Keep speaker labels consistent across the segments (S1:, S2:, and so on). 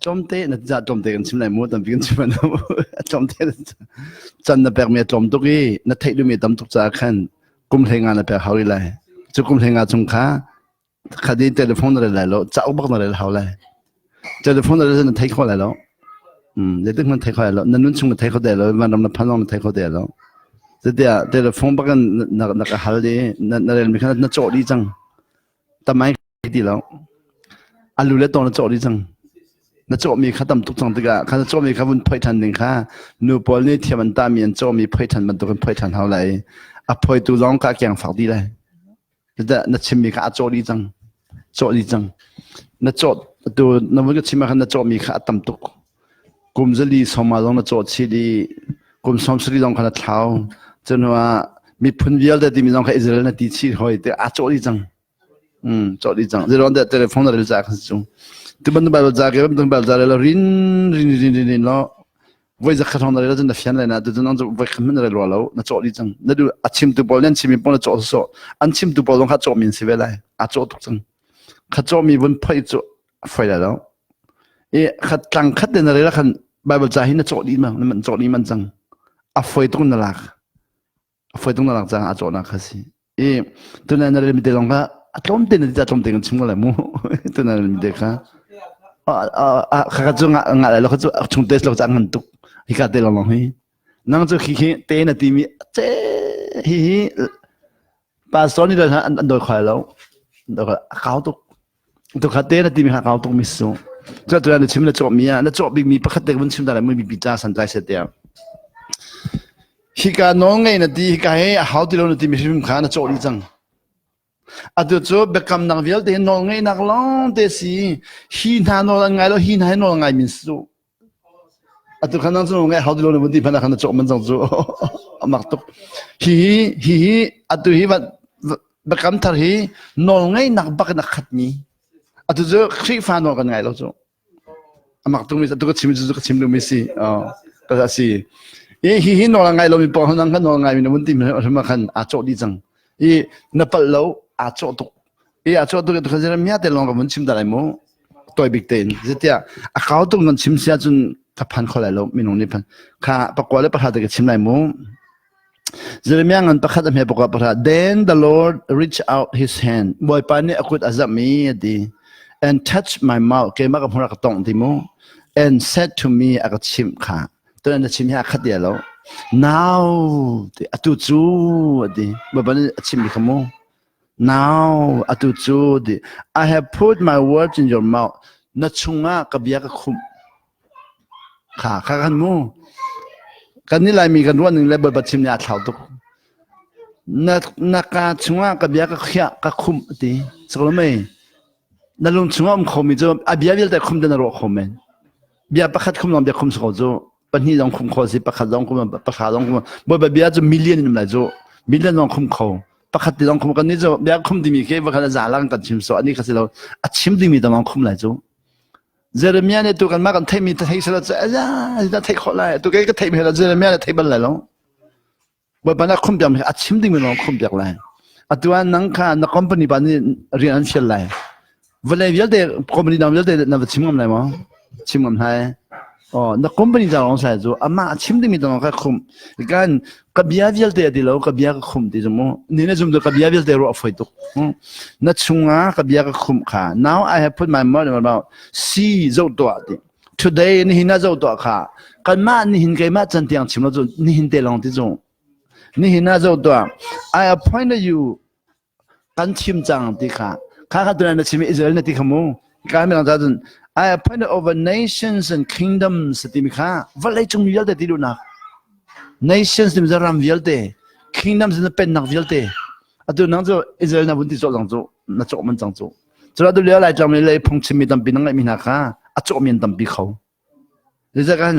S1: จอมเตะนะจะจอมเตะกันชิมไหนมูตั้มพิกันชิมนะจอมเตะจันนะแปลกเมียจอมตุกี้นะเทดูเมียตั้มตุกจากขันกุมเทงานนะแปลเขาอีเลยจะกุมเทงานจงค้าคดีโทรศัพท์อะไรแล้วจะอุบัติอะไรเขาเลยโทรศัพท์อะไรจะเทเขาอะไรแล้วเดี๋ยวมันเทเขาแล้วนั่นนุ่นชงมันเทเขาเดียวแล้วมันรำนับพันน้องมันเทเขาเดียวแล้วเดี๋ยวโทรศัพท์บักันนักหาเลยนั่นเรื่องมีขนาดนั่นโจดีจังแต่ไม่ดีแล้วอาลูเล่ตอนนั่นโจดีจังนั่นโจมีข้าตั้มตุกจังติกะข้าโจมีข้าบุญพ่อยทันหนึ่งข้านูปอลนี่เทียมันตามีอันโจมีพ่อยทันมันตุกันพ่อยทันเขาเลยอ่ะพ่อยตัวร้องกะแกงฝักดีเลยแต่นั่นชิมมีข้าโจดีจังนั่นโจตัวนั่นมันก็ชิมมาข้านั่นโจมีข้าตั้มตุกกุมจะลีสมาลองนั่นโจชีดีกุมสมศรีลองข้านั่นเท้าจนว่ามีพันวิลเดที่มีลองข้าอิสราเอลนั่นตีชีหอยแต่อ่ะโจดีจังโจดีจังจะร้องแต่โทรศัพท์อะไรจากกันจุงที่บ้านบ้านจากเก็บบ้านบ้านจากแล้วรินแล้วไว้จะขัดห้องอะไรแล้วจะนับยันเลยนะแต่นั่นจะไว้ขมันอะไรรัวแล้วนั่นโจดีจังนั่นดูอัดชิมตัวบอลนั่นชิมมีปนโจโซอันชิมตัวบอลลงขัดโจมีนสิเวลัยอัดโจทุกจังขัดโจมีบนไฟโจไฟแล้วขัดกลางขัดเดินอะไรแล้วขันบ้านจากหินนั่นโจดีมั้งนั่นมันโจดีมันจังอัดไฟตรงนั่นหลักจังอัดโจนักสิตัวนั้นอะไรมีเดลองก็จอมเต็นที่จะจอมเต็นกันชิมกันเลยมูตัวนั้นมีเด็กค่ะข้าจะงานอะไรเราก็จะชงเตสเราจะงานตุกฮิกาเตลองให้นั่งจะฮิเตนตีมีเจ้ฮิป้าสอนนี่เลยฮะอันโดยใครแล้วโดยเขาตุกขาเตนตีมีเขาตุกมิสุจะตัวนั้นชิมแล้วจบมีอ่ะแล้วจบมีประคัตเด็กมันชิมได้ไม่มีปิจ้าสันใจเสียเดียวฮิกาน้องไงนะตีฮิกาให้เขาที่เราตีมีชิมขานะจบดีจังอาดูจูเบกัมนักวิลเดนนองไงนักล้องเดสิฮีน่านองไงแล้วฮีน่านองไงมิสุอาดูขนาดจูนองไงเขาที่เราเนี่ยวันที่พนักงานจบมันจังจูมักตุกฮีอาดูฮีว่าเบกัมทาร์ฮีนองไงนักบักนักขัดมีอาดูจูครีฟานองกันไงแล้วจูมักตุกมิสอาดูก็ชิมจูก็ชิมดูมิสิก็จะสิฮีนองไงเรามีปองนั่งกันนองไงมีวันที่มันมาขันอาโจดีจังนับเปล่าอาโจตุอาโจตุก็คือจะมีอะไรลองกับมันชิมได้ไหมตัวบิ๊กเต็นจะที่เขาตุกันชิมเสียจนถ้าพันคนแล้วมีน้องนี่พันข้าปกติประหารก็ชิมได้มั้งจะมีงานประหารไม่ปกติประหาร Then the Lord reached out His hand บ่อยปานนี้aku azabมีดี and touched my mouth เกี่ยมากับหัวกระตงที่มั้ง and said to me akuชิมข้าตัวนั้นชิมยาขัดเดียวแล้ว now ตัวจูดีบ่อยปานนี้ชิมอีกมั้งNow atujudi I have put my words in your mouth นัชงะกับยากคุมขากันมูกันนี่ลายมีกันวันหนึ่งเลยบทบัญชีเนี่ยข่าวตุกนักการชงะกับยากขยะกับคุมดีสักแล้วไหมนั่นลุงชงะมันคุมมีจ้ะอาบิยาวิลแต่คุมเดินรอคุมเองบิยาประคัดคุมลองบิยาคุมสกอจ้ะปัญหาลองคุมข้อสิประคัดลองคุมประคัดลองคุมบ่บิยาจะมิลเลียนนี่มันจ้ะมิลเลียนลองคุมเขาประคัดที่ลองคุมกันนี่จ้ะเดี๋ยวคุมที่มีแค่ว่าเขาจะหลังกันชิมสอันนี้ก็สิเราชิมที่มีแต่ลองคุมเลยจ้ะเจเรมียเนี่ยตัวกันมากันเทมีแต่เทสละจ้ะจะเทขอเลยตัวแกก็เทมีแล้วเจเรมียเนี่ยเทบันเลยลงบ่ปานนั้นคุมแบบชิมที่มีลองคุมแบบเลยตัวนังค่ะนักคอมพานีปานนี้เรียนเชียร์เลยเวลาเวลเดคอมพานีนำเวลเดนำชิมกันเลยมั้งชิมกันให้นักคอมพานีจะลองใส่จ้ะอามาชิมที่มีต้องคุมกันกับยาเวลเดดีแล้วกับยาคุมที่จะมั้งนี่เนี่ยจุดเดียวกับยาเวลเดรู้อฟไฟตุกนัดชงอ่ะกับยาคุมค่ะ now I have put my mouth in my mouth see เจ้าตัวดิ today นี่หินเจ้าตัวค่ะกันมานี่หินเกี่ยมาจันทร์ยังชิมแล้วจ้ะนี่หินเตลองที่จ้ะนี่หินเจ้าตัว I appointed you กันชิมจังที่ค่ะข้าตัวนั้นชิมอิสราเอลนี่ที่ขโมยการไม่ต้องจัด I appointed over nations and kingdoms ที่มีค่ะว่าเลยจงมีเยอะแต่ที่ดูนะ nations นี่มันจะรำเยอะแต่ kingdoms นี่เป็นนักเยอะแต่ตัวนั้นจ้ะอิสราเอลน่ะบุญที่จ้ะหลังจ้ะน่ะจ้ะมันจังจ้ะจ้ะตัวเลี้ยอะไรจังเลยพงชิมมีตั้มปีนั่งไงมีนักค่ะจ้ะมีตั้มปีเขาเรื่องการ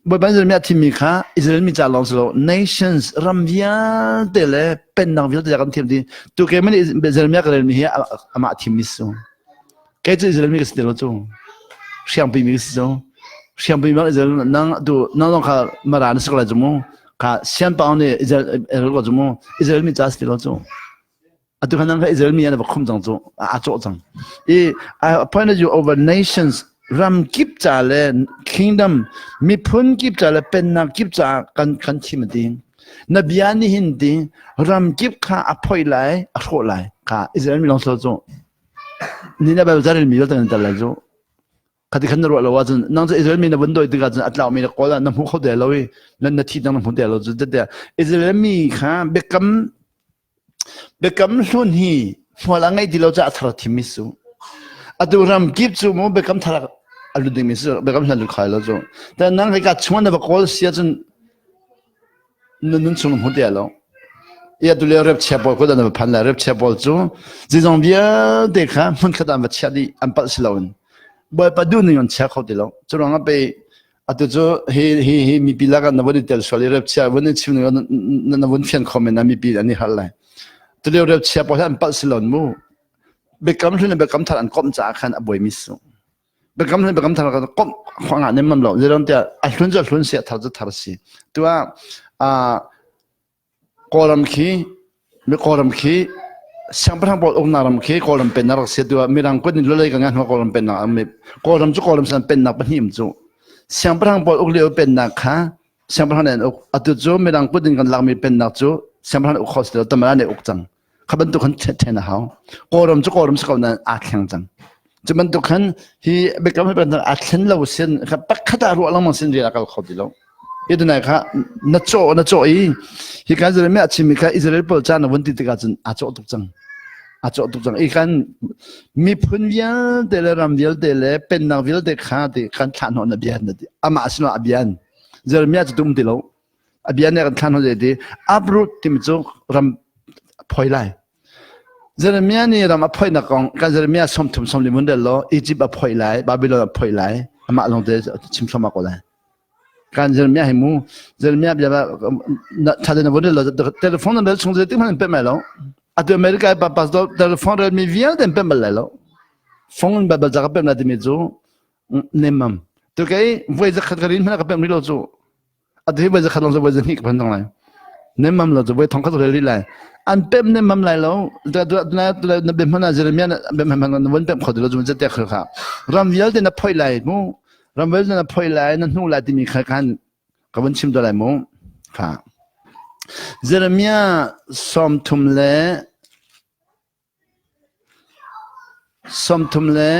S1: บ่อยๆจะมีที่มีค่ะอิสราเอลมีจ้ะหลังจ้ะ nations รำเยอะแต่เลยเป็นนักเยอะแต่กันที่มีตัวแกไม่ได้อิสราเอลมีอะไรมีเหรอมาที่มีส่งแกจะอิสราเอลมีก็สิเดียวจ้ะเชียงปีมีก็สิจ้ะเชียงปีมีอิสราเอลนั่งดูนั่งค่ะมาร้านสักอะไรจ้ะมั้งค่ะเชียงปางเนี่ยอิสราเอลก็จ้ะมั้งอิสราเอลมีจ้ะสิเดียวจ้ะตัวขณะนั้นอิสราเอลมีอะไรบ้างคุ้มจังจ้ะจ้ะจังI appointed you over nations รำกิบจ่าเลย kingdom มีพ้นกิบจ่าเลยเป็นนักกิบจ่ากันที่มันดีนบียานี่หินดีรำกิบข้าอภัยไหลอโทษไหลข้าอิสราเอลมีลองสอนจูนี่นะแบบจาริลมีเรื่องต่างๆเลยจูขัดขันรู้แล้วว่าจูนั่งจะอิสราเอลมีนับวันโดยที่กันอัตลามีนักกอล์ฟน้ำหูเขาเดียวเลยนั่นนาทีนั่งน้ำหูเดียวเลยจูเดียวอิสราเอลมีข้าเบกำลุนฮีฟังแล้วไงที่เราจะอัตราที่มิสูอัตรำกิบจูโมเบกำทาร์อัลลุดิมิสูเบกำทาร์ลุขายแล้วจูแต่นั่งให้กัดชวนนับกอล์ฟเสียจนนุ่นชวนน้ำหูเดียวแล้วยาดูแลเรียบเชียบอลก็ได้นะพันละเรียบเชียบอลจูจีจงเบียเด็กฮะมันขนาดแบบเชียดีอันปัสลาวนบ่อยปัดดูนี่มันเชียเขาดีแล้วจูร้องไปอัตจูเฮมีปีละกันนับวันเดียวสวลีเรียบเชียวันนี้ชิวนี่นับวันเฟียนคอมเมนต์มีปีอันนี้ฮัลไลตัวเรียบเชียบอลอันปัสลาวนมูเบกำทุนเบกำทารันก้มจ่าขันบ่อยมิสุเบกำทุนเบกำทารันก้มขวางอันนี้มันหลอกเรื่องเดียวไอ้คนจะคนเสียทาร์จะทาร์สีตัวกอลัมคีมีกอลัมคีช่างพระบอลองนารมคีกอลัมเป็นนารเสียตัวมีรังกุนินเลยกันงานหัวกอลัมเป็นนามีกอลัมจุกอลัมสันเป็นนักปนิมจุช่างพระบอลองเลี้ยวเป็นนักค่ะช่างพระเนี่ยอัตุจุมีรังกุนินกันหลังมีเป็นนักจุช่างพระอุคอสเดียวแต่มาเนี่ยอุกจังขับรรทุกขันเทนเขากอลัมจุกอลัมสกาวนั้นอาแข็งจังจะบรรทุกขันที่เบกให้เป็นอาแข็งเราเส้นครับปักขัดอารุลังมันเส้นเรียกเขาเขาดีแล้วอีตัวไหนครับนัดโจอีที่การจะเรียนไม่อาชีพค่ะอิสราเอลเปิดจานวันที่ติดกันอาจจะตุกจังอีกการมีพื้นวิลเดลรำวิลเดลเป็นนักวิลเดข้าที่การทานหัวนับยันนั่นดิอามาสิโนอับยันจะเรียนไม่อาจจะตุ้มติโลอับยันเนี่ยการทานหัวเดียอับรุติมิจุรำพอยไลจะเรียนไม่เนี่ยรำอับพอยนักกองการจะเรียนไม่อาจสมลิมุนเดลโลอียิปต์อับพอยไลบาบิโลนอับพอยไลอามาลงเดชิมสมักก็ได้การเจริญมีให้มูเจริญมีแบบถ้าเดินวันเดียวเทเลโฟนนั้นเป็นช่องเสียงมันเป็นไม่แล้วอัตอเมริกาปั๊บตัวเทเลโฟนเรื่องมีวิญญาณเป็นไม่แล้วฟงแบบจะกับเป็นอะไรมีจูเนมัมตัวแกวัยจะขัดกันมันก็เป็นไม่รู้จูอัตที่วัยจะขัดลงจะวัยจะนี่ก็เป็นตรงไหนเนมัมเราจะวัยท้องขัดเรื่องอะไรอันเป็นเนมัมไรแล้วแต่ตัวนั้นเป็นมันเจริญมีเป็นมันวันเป็นขัดเราจะมันจะเตะขึ้นครับรำวิญญาณเนี่ยพอยไรมูรำเวลนั้นพอยไลนั้นนู่นแหละที่มีขั้นกับวันชิมตัวไรมั้งค่ะเจอร์มีสมทุมเล่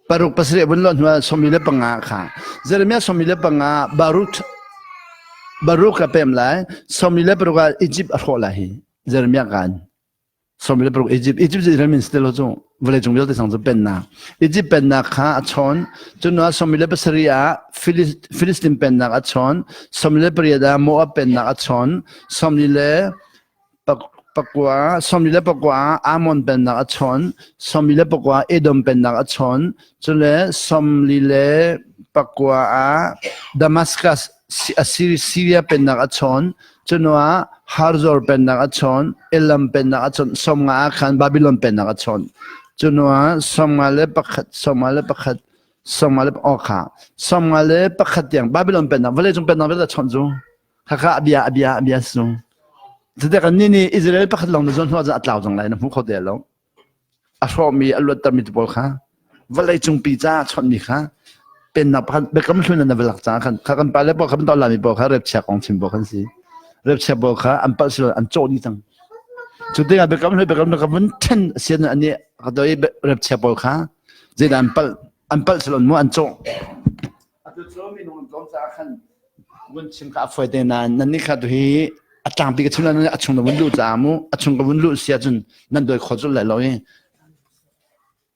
S1: ปารุกปัสเรียบนหล่นว่าสมิเลปังอาค่ะเจอร์มีสมิเลปังอาบารุกกับเป็นไรสมิเลปรุกอียิปต์อัลโคลาฮีเจอร์มีกันสมัยเปรุอียิปต์จะเริ่มมีสเตลโจเวลาจงเลี้ยวที่สังจะเป็นนาอียิปต์เป็นนาข้าชนจนว่าสมัยเปซีเรียฟิลิสตินเป็นนาชนสมัยเปรียดาโมอาเป็นนาชนสมัยปกว่าอามอนเป็นนาชนสมัยปกว่าเอดอมเป็นนาชนจนเลยสมัยปกว่าดามัสกัสซีเรียเป็นนาชนจนว่าฮาร์ซอร์เป็นนักชนเอลัมเป็นนักชนสมงาขันบาบิโลนเป็นนักชนจนว่าสมงาเลปออกขาสมงาเลปขัดอย่างบาบิโลนเป็นนักเวลาจงเป็นนักเวลาชนจูข้าอบียสูงแต่แต่กันนี่อิสราเอลปขัดลงในส่วนหัวจะอัตลาวจังไรนะผู้เขาเดียวแล้วอาชอมีอลวดตามิตบอลค่ะเวลาจงปีจ้าชนมีค่ะเป็นนักพันเบกำลังในเวลาจ้าขันข้ากันไปแล้วบอกขันตอนหลังมีบอกค่ะเรียบเชียของชิมบอกขันสิเริ่มเชื่อบอกค่ะอันปัสสาวะอันโจนี่จังจุดที่เราเบกำมันเช่นเสียนอันนี้ก็โดยเริ่มเชื่อบอกค่ะจะได้อันปัสสาวะมั่วอันโจอันโจมีนุ่มจ้องจากขันวันชิมข้าวไฟเดนนั่นนี่ค่ะดูที่อาจารย์ปีกชุนนั้นอาชงกับวันลุจามูอาชงกับวันลุเสียจนนั่นโดยขอจุดเลยเลย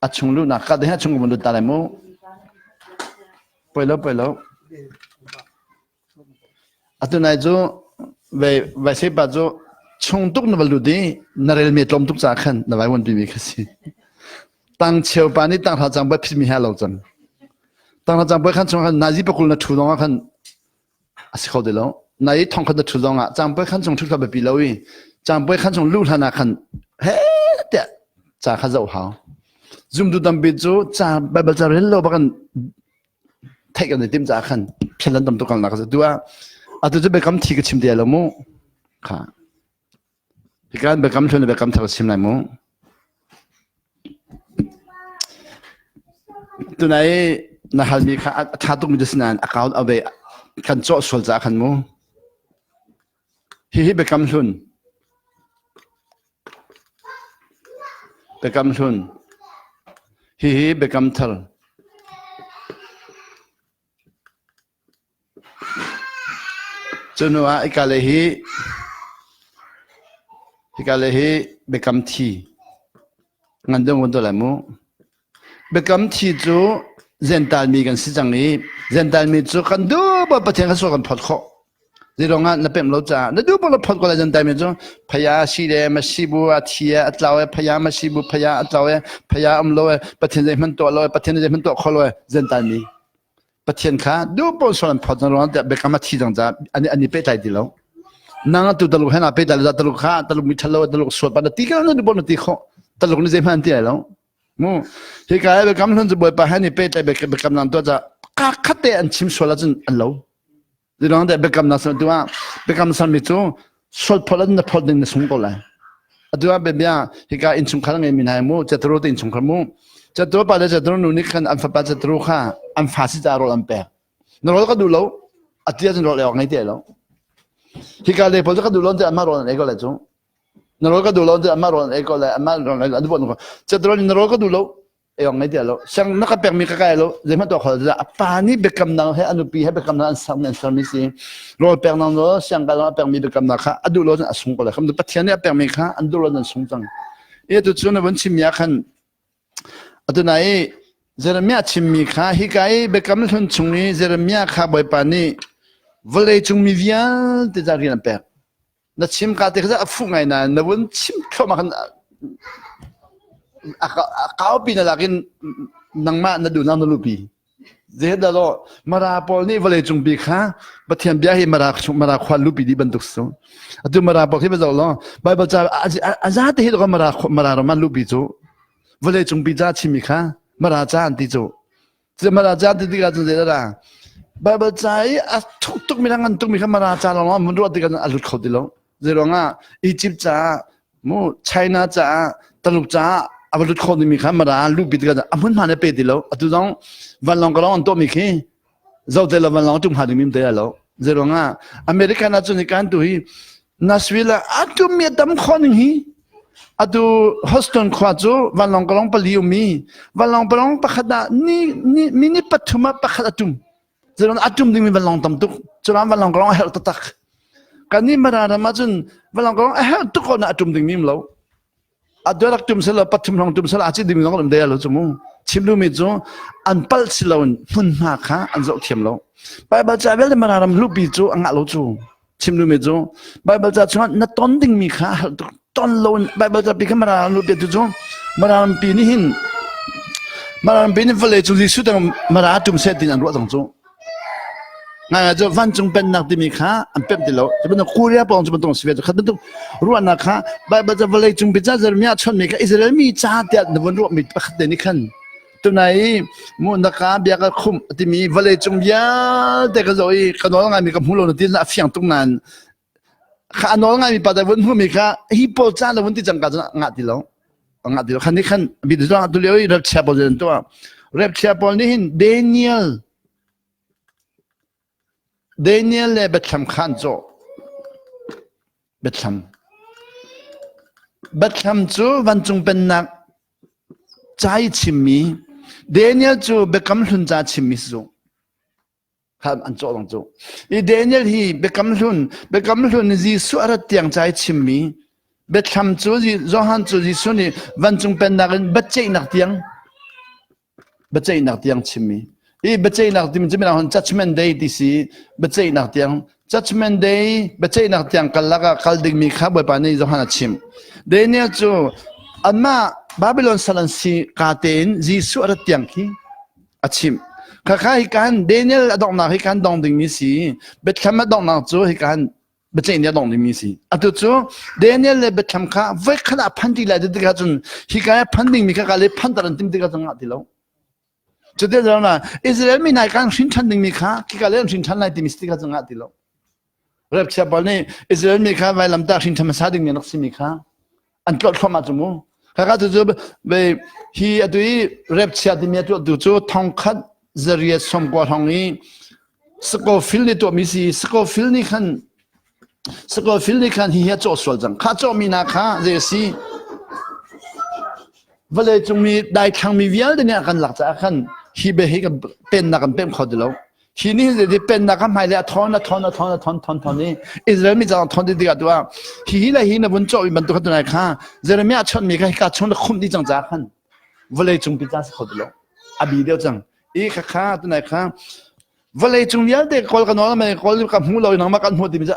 S1: อาชงลุนักก็ได้อาชงกับวันลุตาเลยมูไปแล้วอันตัวไหนจูเวสิบาจูชงตุกนวลุดีนาเรลมีตลมตุกจากขันนวายวันปีมีขั้นตั้งเชียวปานี่ตั้งท่าจังไปพิมีให้เราจังตั้งท่าจังไปขันชงขันนาจีปกุลนัทุดงขันอาศัยเขาเดียวนายีทองขันทุดงจังไปขันชงทุกข์แบบปีเลวีจังไปขันชงลู่ธนาขันเฮ้เด็ดจากขันเจ้าเขาจุ่มดูดัมบิจูจากแบบจะเรียนรู้บักันเทกันในทีมจากขันเพียงนั้นดำตุกันนักจะดูว่าอาจจะเบกำที่ก็ชิมเดียวแล้วมั้งค่ะที่การเบกำชนเบกำทำชิมไหนมั้ง ตัวไหนนะฮัลมีค่ะถ้าตุกมีจะสนานaccount เอาไปกันโจสวลจากขันมูฮิเบกำชุนเบกำชุนฮิเบกำทัลจนว่าอีกาเลฮิเบกำทีงั้นเดี๋ยววันตัวละมูเบกำทีจูเซนตัลมีกันสิจังนี้เซนตัลมีจูกันดูบ่ประเทศเขาสกันพอดข้อที่โรงงานนับเป็นโลจ้าแล้วดูบ่เราพอดก็เลยเซนตัลมีจูพยาชีเดมาชิบูอาทียอัตลาวพยามาชิบูพยาอัตลาวพยาอัมโลประเทศใจมันตัวโลประเทศใจมันตัวขโลเซนตัลมีประเทศข้าดูบ่สกันพอดโรงงานแต่เบกำทีจังจ้าอันนี้เป็นใจดีแล้วนางตัวตลกให้น่าเป็นใจตลกข้าตลกมิทโลตลกสวดปานตีกันนั่นดูบ่นตีข้อตลกนี่ใจมันตีแล้วมูที่กายเบกำลังจะบ่อยไปให้นี่เป็นใจเบกำลังตัวจะคัดเตะอันชิมสวลจนอันเลวที่น้องแต่เบกำลังสันตัวเบกำลังสันมิจูสวลพอลันพอดินสงตัวเลยตัวเบียที่กายอินสงขลังเองมินายมูจะตรูติอินสงขลังมูจะตัวไปจะตรูนุนิคันอันฟ้าจะตรูข้าอันฟ้าสิจารอลัมเปอร์นรกก็ดูแล้วอัตยาจะรอแล้วไงเดียวแล้วที่กายเลยพอจะก็ดูแล้วจะอันมารอนั่นเองก็เลยจูนรกก็ดูแล้วจะอันมารอนั่นเองก็เลยอันมารอนั่นอันนี้บอกว่าจะตรูนรกก็ดูแล้วเองไงเดียวแล้วช่างนักเปรมีกระไรแล้วเดี๋ยวมันตัวเขาจะป่านี้เบกำลังให้อนุปีให้เบกำลังสังเกตสังมิสิรอเปรนังแล้วช่างกันแล้วเปรมีเบกำลังค่ะอดูแล้วจะส่งก็เลยคำดูปัจจัยนี้เปรมีค่ะอันดูแล้วจะส่งจังตัวจุดนั้นวันชิมยาขันตัวไหนเจริญชิมมีค่ะฮิกายเบกำลังชงนี้เจริญค่ะบ่อยป่านี้วลัยจงมีวิญญาณที่จะเรียนเปรนัดชิมค่ะที่เขาจะฟุ้งไงนะนับวันชิมเข้ามาขันเขาปีนั่นแหละกินนังมาณดูนังนลูปีเจดาโลมาราปอลนี่วลัยจงปีค่ะบัดเทียนเบียให้มาราควาลูปีดีบันทุกส่วนตัวมาราปอลที่เป็นเจ้าล้อไบเบิลจะอาจารย์ที่เห็นก็มารามันลูปีจูวลัยจงปีจ้าชิมิค่ะมาราจ้าอันที่จูจะมาราจ้าที่ที่กันจะเจดาไบเบิลใจทุกมีทางกันทุกมีคำมาราจ้าล้อมันรู้ที่กันอัลลุดเขาดีล้อเจร้องอ่ะอียิปต์จ้ามูไชน่าจ้าตลุกจ้าอาวุธคนมีข้ามาราลูกบิดกันอามุนมาในเปดีแล้วตุจงวันลองกระลองตัวมีขี้เจ้าเดลวันลองจุ่มหาดิมิมเดียแล้วเจริญอ่ะอเมริกันอาจุนิกันตุฮีนัสวิลอาตุมีดำคนฮีอาตุฮอสตันขวาจูวันลองกระลองปลีอุมีวันลองกระลองปะขดานี่มินิปัตุมาปะขดาตุมเจริญอาตุมดิมีวันลองตำตุกจุลวันลองกระลองเฮลตักกันนี่มารามาจุนวันลองกระลองเฮลตุกคนอาตุมดิมีมแล้วอารักตุมเสลปัตตุมลองตุมเสลอาชีดิมิน้องลำเดียร์แล้วจมูกชิมดูมิจูอันปัลสิลาวนหุ่นมาค่ะอันจะเทียมแล้วไปบัลจ่าเวลมารารำลูปีจูอังอาลูจูชิมดูมิจูไปบัลจ่าชวนนัดต้นดิ่งมีค่ะต้นลวนไปบัลจ่าปีขึ้นมารารำลูปีจูมารารำปีนี้หินมารารำปีนี้เวลาจูดิสุดแต่มารารตุมเสดินอันรัวจังจูงานจะวันจงเป็นนักดิมิค่ะอันเป็นติแล้วจะเป็นคูเรียปองจะเป็นตรงสวีเดนขัดเป็นตรงรัวนักค่ะไปบัดจะเวลาจงเป็นจ้าจะมีอาชนมีค่ะอิสราเอลมีจ้าเดียดวันรัวมีประคัดเดนิขันตัวไหนมูนักค่ะเบียกคุมที่มีเวลาจงยาเด็กก็จะอีขนมงานมีกับหูเราที่น่าเฟียงตรงนั้นขนมงานมีปัจจัยวันหัวมีค่ะฮิปโปจ้าแล้ววันที่จังกันงาดีแล้วงาดีแล้วขันนี้ขันบิดตัวตัวเลี้ยวเรปเชียบอลเดินตัวเรปเชียบอลนี่หินเดนิเอลเดนิเอลเบตชัมขันโจเบตชัมจูวันจงเป็นนักใจชิมีเดนิเอลจูเบกำลุนใจชิมิสูครับอันโจลงจูอีเดนิเอลฮีเบกำลุนจีสุอารัตยังใจชิมีเบตชัมจูจีโจฮันจูจีสุนีวันจงเป็นนักบัจเจนักเตียงชิมีอีบัจเจนักที่มันจะเป็นอะไร judgment day ที่สิบัจเจนักที่ยัง judgment day บัจเจนักที่ยังกัลลักกัลดิ่งมีข้าบ่อยปานนี้จะหันชิมเดนเนี่ยจูอันมาบาบิโลนสลันซีกาเตนจีสุอารัตยังคีอาชิมข้าให้กันเดนเนี่ยดองนักให้กันดองดิ่งมีสิเบ็ดคำมาดองนักจูให้กันบัจเจเนี่ยดองดิ่งมีสิอัตุจูเดนเนี่ยเลยเบ็ดคำข้าเวกขนาดพันที่เลยที่กันจนให้กันพันดิ่งมีข้าก็เลยพันตรันติมที่กันจังอ่ะที่แล้วจุดเดียวนะอิสราเอลมีนายการสินชันหนึ่งมีค่ะที่การเล่นสินชันนายที่มิสติกาจังหัดที่เราเรื่องเฉพาะนี่อิสราเอลมีค่ะไว้ลำตาสินธรรมศาสตร์ดิ่งมีนักสิมีค่ะอันตรวจเข้ามาจมูก ข้าก็จะไปฮีอดุยเร็บเชียดิเมียตัวดูจูทองคัดเจริญสมกว่าทองนี้สกอฟิลนี่ตัวมีสีสกอฟิลนี่คันฮีโจสวลจังข้าโจมีนาข้าเจสีเวลาจงมีได้ทางมีวิญญาณเนี่ยกันหลักจากกันฮีเบฮีกันเป็นนักกันเป็นเขาเดียวทีนี้จะเป็นนักกันหมายเลยทอนนี่อิสราเอลมีจะทอนดีกันตัวฮีเลยฮีนะบนโจอีมันตัวกันไหนข้าเจเรมีอาชนมีกันชนคุ้มดีจังจากกันเวลาจงพิจารณาเขาเดียวอบีเดียวจังอีข้าตัวไหนข้าเวลาจงยันเด็กคนกันนอนมาคนกับหูเราหนังมากันหัวที่มันจะ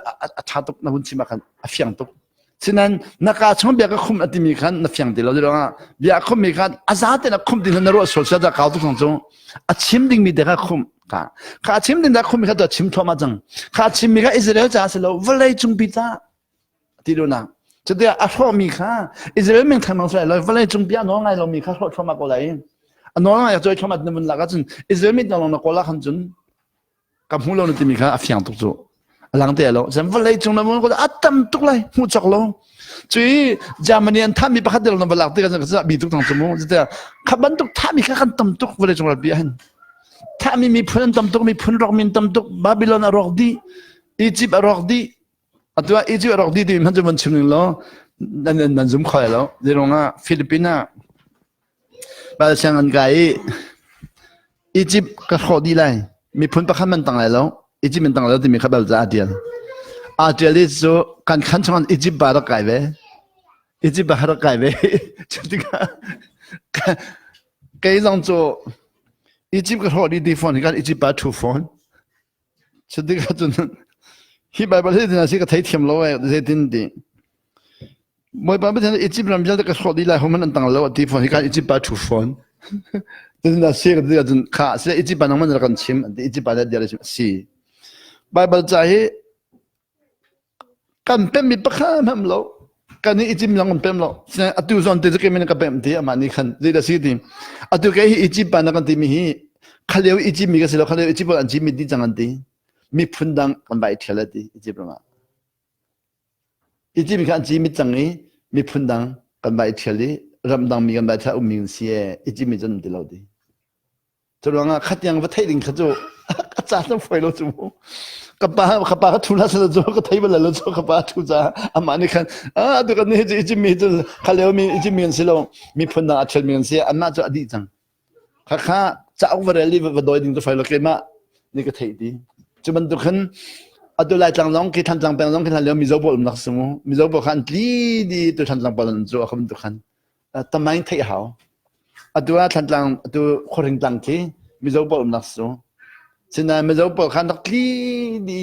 S1: ชาตุกนักบุญชิมากันเฟียงตุกฉะนั้นนักการชมเบียกคุ้มอติมีกันนักเฟียงเดียวเราจะร้องเบียกคุ้มมีกันอาซาเตนักคุ้มที่นั่นรู้ว่าโซเชียลจะเข้าตุกของจงอาชิมดิ่งมีเด็กคุ้มกันข้าชิมดิ่งนักคุ้มมีกันตัวชิมทั่วมาจังข้าชิมมีกันอิสราเอลจะอาศัยเราเวลาจงพิจารที่ดูนะจะเดี๋ยวอาชอบมีกันอิสราเอลมีทางนั้นเลยเวลาจงพิจารน้องไงเรามีข้าชอบทั่วมาก็เลยน้องอยากจะทั่วมาในวันหลักจนอิสราเอลมีน้องนักก็ละขันจนกับหูเราเนี่ยมีค่าเฟียงตุกจุหลังเดียวเราฉันว่าเลยจงนั้นมันก็อัดตั้มตุกเลยหูจักเราจุยจามันยันท่ามีประคัดเดียวเราหลังเดียวกันจะมีตุกทางจมูกจะแต่ขับบันตุกท่ามีแค่ขันตั้มตุกว่าเลยจงเราเบียนท่ามีพื้นตั้มตุกมีพื้นรอกมีตั้มตุกบาบิโลนรอกดีอียิปต์รอกดีอัตว่าอียิปต์รอกดีที่มันจะมันชิมนึงแล้วนั่นจุ่มข่อยแล้วเดี๋ยวงาฟิลิปปินส์บาดเจ็บอันไกอียิปต์ก็รอกดีเลยมีผลประคับมันต่างแล้วอีจิปต์มันต่างแล้วที่มีข้าพเจ้าอาเดียลนี่จะการขันชงอีจิปต์บาร์กไก่เว้อีจิปต์บาร์กไก่เว้ชุดที่ก็ยังจะอียิปต์ก็รอดีฟอนกันอียิปต์บาร์ทูฟอนชุดที่ก็จนฮีบายบาร์ที่นั่นสิก็ไทยเทียมแล้วเจดินดีมวยบาร์ที่นั่นอียิปต์เราไม่ใช่ก็รอดีเลยเขามันต่างแล้วดีฟอนกันอียิปต์บาร์ทูฟอนแต่นั่นสิก็ที่จะข้าเสียอีจิปต์นั่งมันจะกันชิมอีจิปต์ได้เดียวเลยสิบายบาร์ใจกันเป็นมีประคามhem lo kan ni ichim lang pem lo sa atu zon te ke men ka pem ti amani khan de da si ti atu ke hi ichim pa na kan ti mi hi khaleu ichim mi ka se lo khaleu ichim pa an ji mi ti chang an ti mi phundang kan bai thela ti ichim ma ichim mi kan ji mi chang ni mi phundang kan bai theli ramdang mi kan bai tha um mi si e ichim mi jan ti lo ti to lo nga khat yang va thai ding kha jo cha sam foi lo chu kapah thula sa jo ka thai bala lo jo kapah thu ja amani khan du kan ne ji ji mi jo khaleo mi ji mi an silo mi phunda athel mi an se anna jo adi chang kha cha over li va doi ding to fai lo ke ma ni ka thai di chu man du khan adu lai chang long ki than chang peng long ki than leo mi zo bol nak sumu mi zo bol khan li di to than chang bol jo kham du khan tamai thai hao adu a than chang adu khoring tang ki mi zo bol nak su Sina mezo po kan nakli di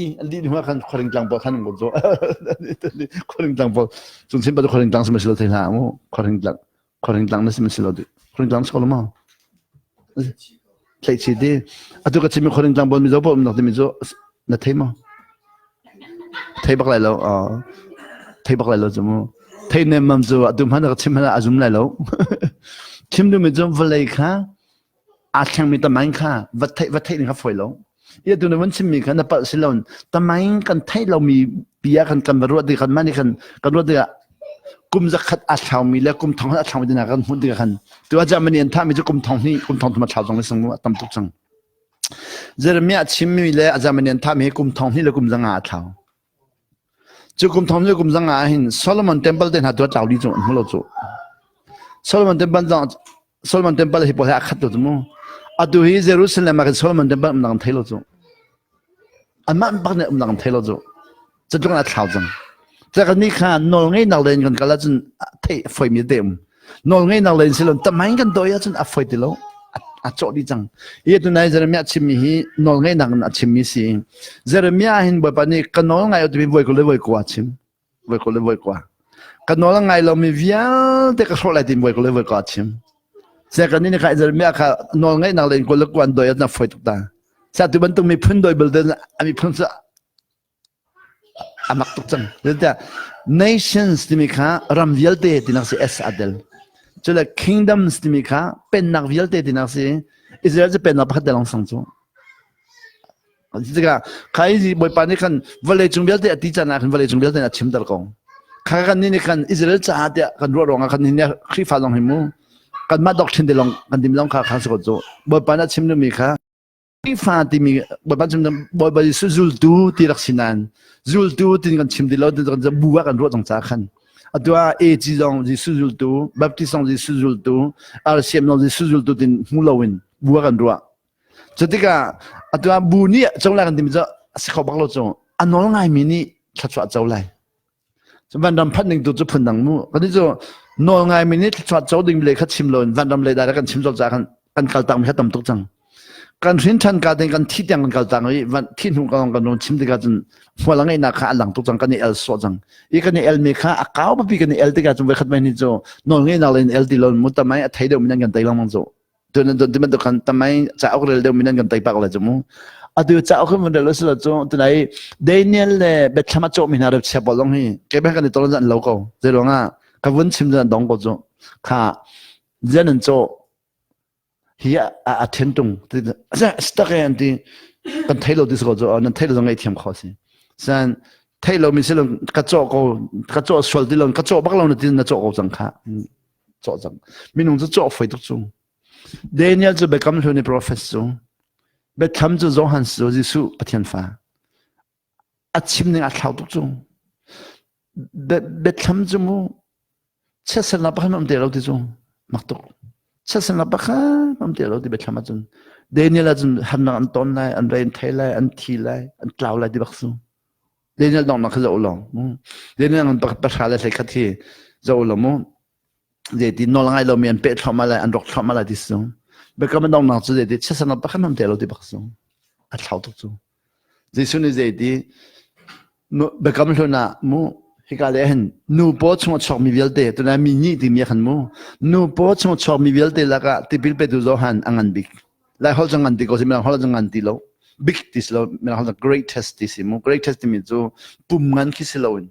S1: huma kan koring lang po kan ngozo koring lang po sun simpa koring lang sa masilo tayo na mo koring lang na sa masilo di koring lang sa kolo mo play CD ato kasi may koring lang po mezo po nakti mezo na tayo mo tayo baklalo sa mo tayo na mamzo ato man nakatim na azum lalo tim do mezo valay kaอาเชียงมีตะไมค่ะวัดไทยนี่ครับฝอยลงยี่ตัวนั้นชิมมีกันนะปัสสิลอนตะไมกันไทยเรามีเบียกันกันบรวดดีกันมานี่กันรวดดีอะกุมจะขัดอาชาวมีแล้วกุมทองอาชาวมีนะกันหุ่นดีกันตัวจามันยันท่ามีจะกุมทองนี่กุมทองธรรมชาติตรงนี้สังว่าตำตุกสังเจอเมียชิมมีแล้วจามันยันท่ามีกุมทองนี่แล้วกุมจังอาชาวจะกุมทองนี่กุมจังอาหินโซโลมอนเทมเพิลเดินหาตัวเจ้าดีจุดหัวเราจุดโซโลมอนเทมเพิลที่พอให้ขัดตัวจมูกaduh Jerusalem makan Solomon tempat menang thelo jo aman bakne menang thelo jo jadung na thawjang jaga ni kha nol ngai nak len kan kala chun thei foi mi dem nol ngai nak len silon tamai kan doya chun a foi tilo a cho di jang ye tu nai Jeremia chimi hi nol ngai nak na chimi si Jeremia hin bo pani kanol ngai tu voi ko le voi ko achim voi ko le voi ko kanol ngai lo mi vial te ka so lai tin voi ko le voi ko achim Sekarang ini kaya Jeremia kaya nol ngai nak lain kolak wan doya na foi tuk ta. Satu bentuk mi pun doy belden ami pun sa amak tuk jang. Jadi nations dimika ram vialte dinak si es adel. Jadi kingdoms dimika pen nak vialte dinak si Israel je pen nak pakai dalam sangjo. Jadi kaya si boy panik kan village vialte ati jana kan village vialte nak cim terkong. ข้ากันนี่กันอิสราเอลจะหาเดียกันรัวรองกันนี่เนี่ยคริฟ้าลงหิมูกันมาดอกเชนเดลงกันดิมลงข้าสกดโจบ่ปานะชิมนุมีข้าคริฟ้าที่มีบ่ปาชิมนุบ่บ่ดิซูลตูที่รักสินันซูลตูที่กันชิมดิลที่กันจะบัวกันรัวตรงจ้าขันอัตัวเอจีซองดิซูลตูบัพติซองดิซูลตูอาร์เซียมนองดิซูลตูที่มูลาวินบัวกันรัวจะที่ก้าอัตัวบูนี่จงแรกันดิมจะสิเขาบักโลจงอันน้องไงมินี่ชัดชัดเจ้าไรวันดำพัดหนึ่งตัวจะพุ่นดังมูกันที่จะน้องไงมินี่ชัดเจ้าดึงเลยคัดชิมลนวันดำเลยได้แล้วกันชิมจบจากกันกัลตังไม่ใช่ตำตุกจังกันทิ้งทันการเดินกันที่ยังกันกัลตังอีวันที่หุ่นกันโดนชิมที่กันจนหัวหลังไอ้นักขัดหลังตุกจังกันนี่เอลสวดจังอีกันนี่เอลมีข้าอากาศแบบกันนี่เอลที่กันจนไปขัดไม่นี่จะน้องไงนักเล่นเอลที่ลนมุดทำไมไทยเดียวมินันกันไตลังมังจะตัวนั้นตัวที่มันตัวกันทำไมจะเอาเรื่องเดียวมินันกันไตปากเลยจมูอดีตจะเอาขึ้นมาเดี๋ยวเราจะตัวไหนเดนิเอลเนี่ยเบ็ดทำมาโจมินาร์เชฟบอลลงฮีเก็บให้กันในตัวนั้นเราก็เจริญอ่ะกับวันชิมจะดองก็จะข้าเจริญโจเฮียอาเทนตุงที่จะสตักเองที่กันไทยเราดิสก็จะนั่นไทยเราต้องไอ้เทียมข้อสิฉันไทยเรามีสิ่งกระโจก็กระโจสวดที่เรากระโจบักเราเนี่ยนั่นโจก็จังข้าโจจังมีนุ่งจะโจไฟทุกจุงเดนิเอลจะไปกำลังใน professorเบ็ดทำจะโจฮันส์จะสู้ปะเทียนฟ้าอัดชิมหนึ่งอัดเท้าทุกจงเบ็ดทำจะมูเชื่อสนับให้มันเดี๋ยวเราที่จงมักตุกเชื่อสนับให้มันเดี๋ยวเราที่เบ็ดทำจนเดี๋ยวนี้เราจนหันหน้าอันต้นไล่อันเรนไทยไล่อันทีไล่อันกล่าวไล่ที่บักซูเดี๋ยวนี้เราต้องนักจะอุลองเดี๋ยวนี้เราประชาชนใส่ขัดที่จะอุลองเดี๋ยวที่นอลง่ายเรามีอันเป็ดทำอะไรอันรกทำอะไรที่ซูเบก็ไม่ต้องนั่งจุดเด็ดเชื่อสนับไปข้างนอกเดี๋ยวเราที่บักซงอัดเท้าทุกจู่จิสุนี่เด็ดนูเบก็ไม่รู้นะมูฮิกาเลหันนูโพชงชอบมีเวลเดตัวนั้นมีนี่ที่มีขันมูนูโพชงชอบมีเวลเดแล้วก็ที่พิลเปดูโซฮันอังอันบิกแล้วเขาจังอันติก็สิมีเขาจังอันติโลบิกที่สิโลมีเขาจัง greatest ที่สิมู greatest ที่มีจู่ปุ่มงันคิสิโลน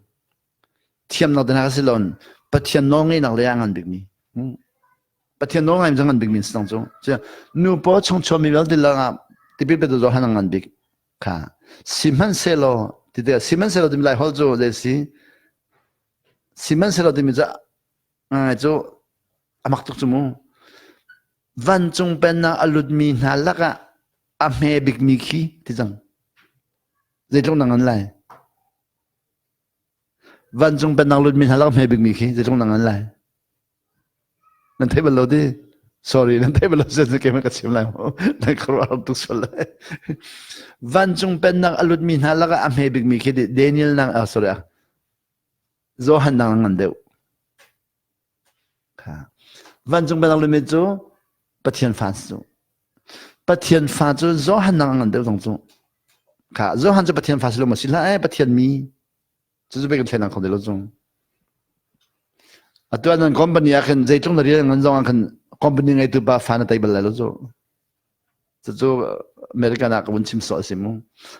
S1: เทียมนักเดินหาสิโลนปัจจัยน้องไงนักเลี้ยงอันบิกนี่ปะเทียนน้องไงมันจังงันบิ๊กมินส์ตั้งจงเจ้านูพอชงชมีเวลติละงาที่พี่เป็นตัวหันงันบิ๊กค่ะซิมันเซโลที่เดียซิมันเซโลที่มีหลายฮอลโจเดซี่ซิมันเซโลที่มีจะโจอามักตุกจมูวันจงเป็นนักอลุดมีนาลักะอเมบิ๊กมิคีที่จังเจ้านังงันไลวันจงเป็นนักอลุดมีนาลักะอเมบิ๊กมิคีเจ้านังงันไลนั่นเทเบิลโลดี sorry นั่นเทเบิลโลเซนส์เกมันก็ชิมแล้วนั่นครัวเราตุกสลายวันจงเป็นนักอลุดมีนาลักอเมบิกมีคิดเดนิเอลนังsorry โจฮันนังงันเดียวค่ะวันจงเป็นนักอลุดมีโจปะเทียนฟ้าโจปะเทียนฟ้าโจโจฮันนังงันเดียวตรงโจค่ะโจฮันจะปะเทียนฟ้าสิโลมาสิละปะเทียนมีจะเป็นกันเทนังคนเดียวโจตัวนั้นคอมพานีอาคันใจตรงนั้นเรื่องเงินจงอาคันคอมพานีไงตัวบ้าฟ้าในไทยเบลล์แล้วจู่อเมริกันอาคันวันชิมสอสิมู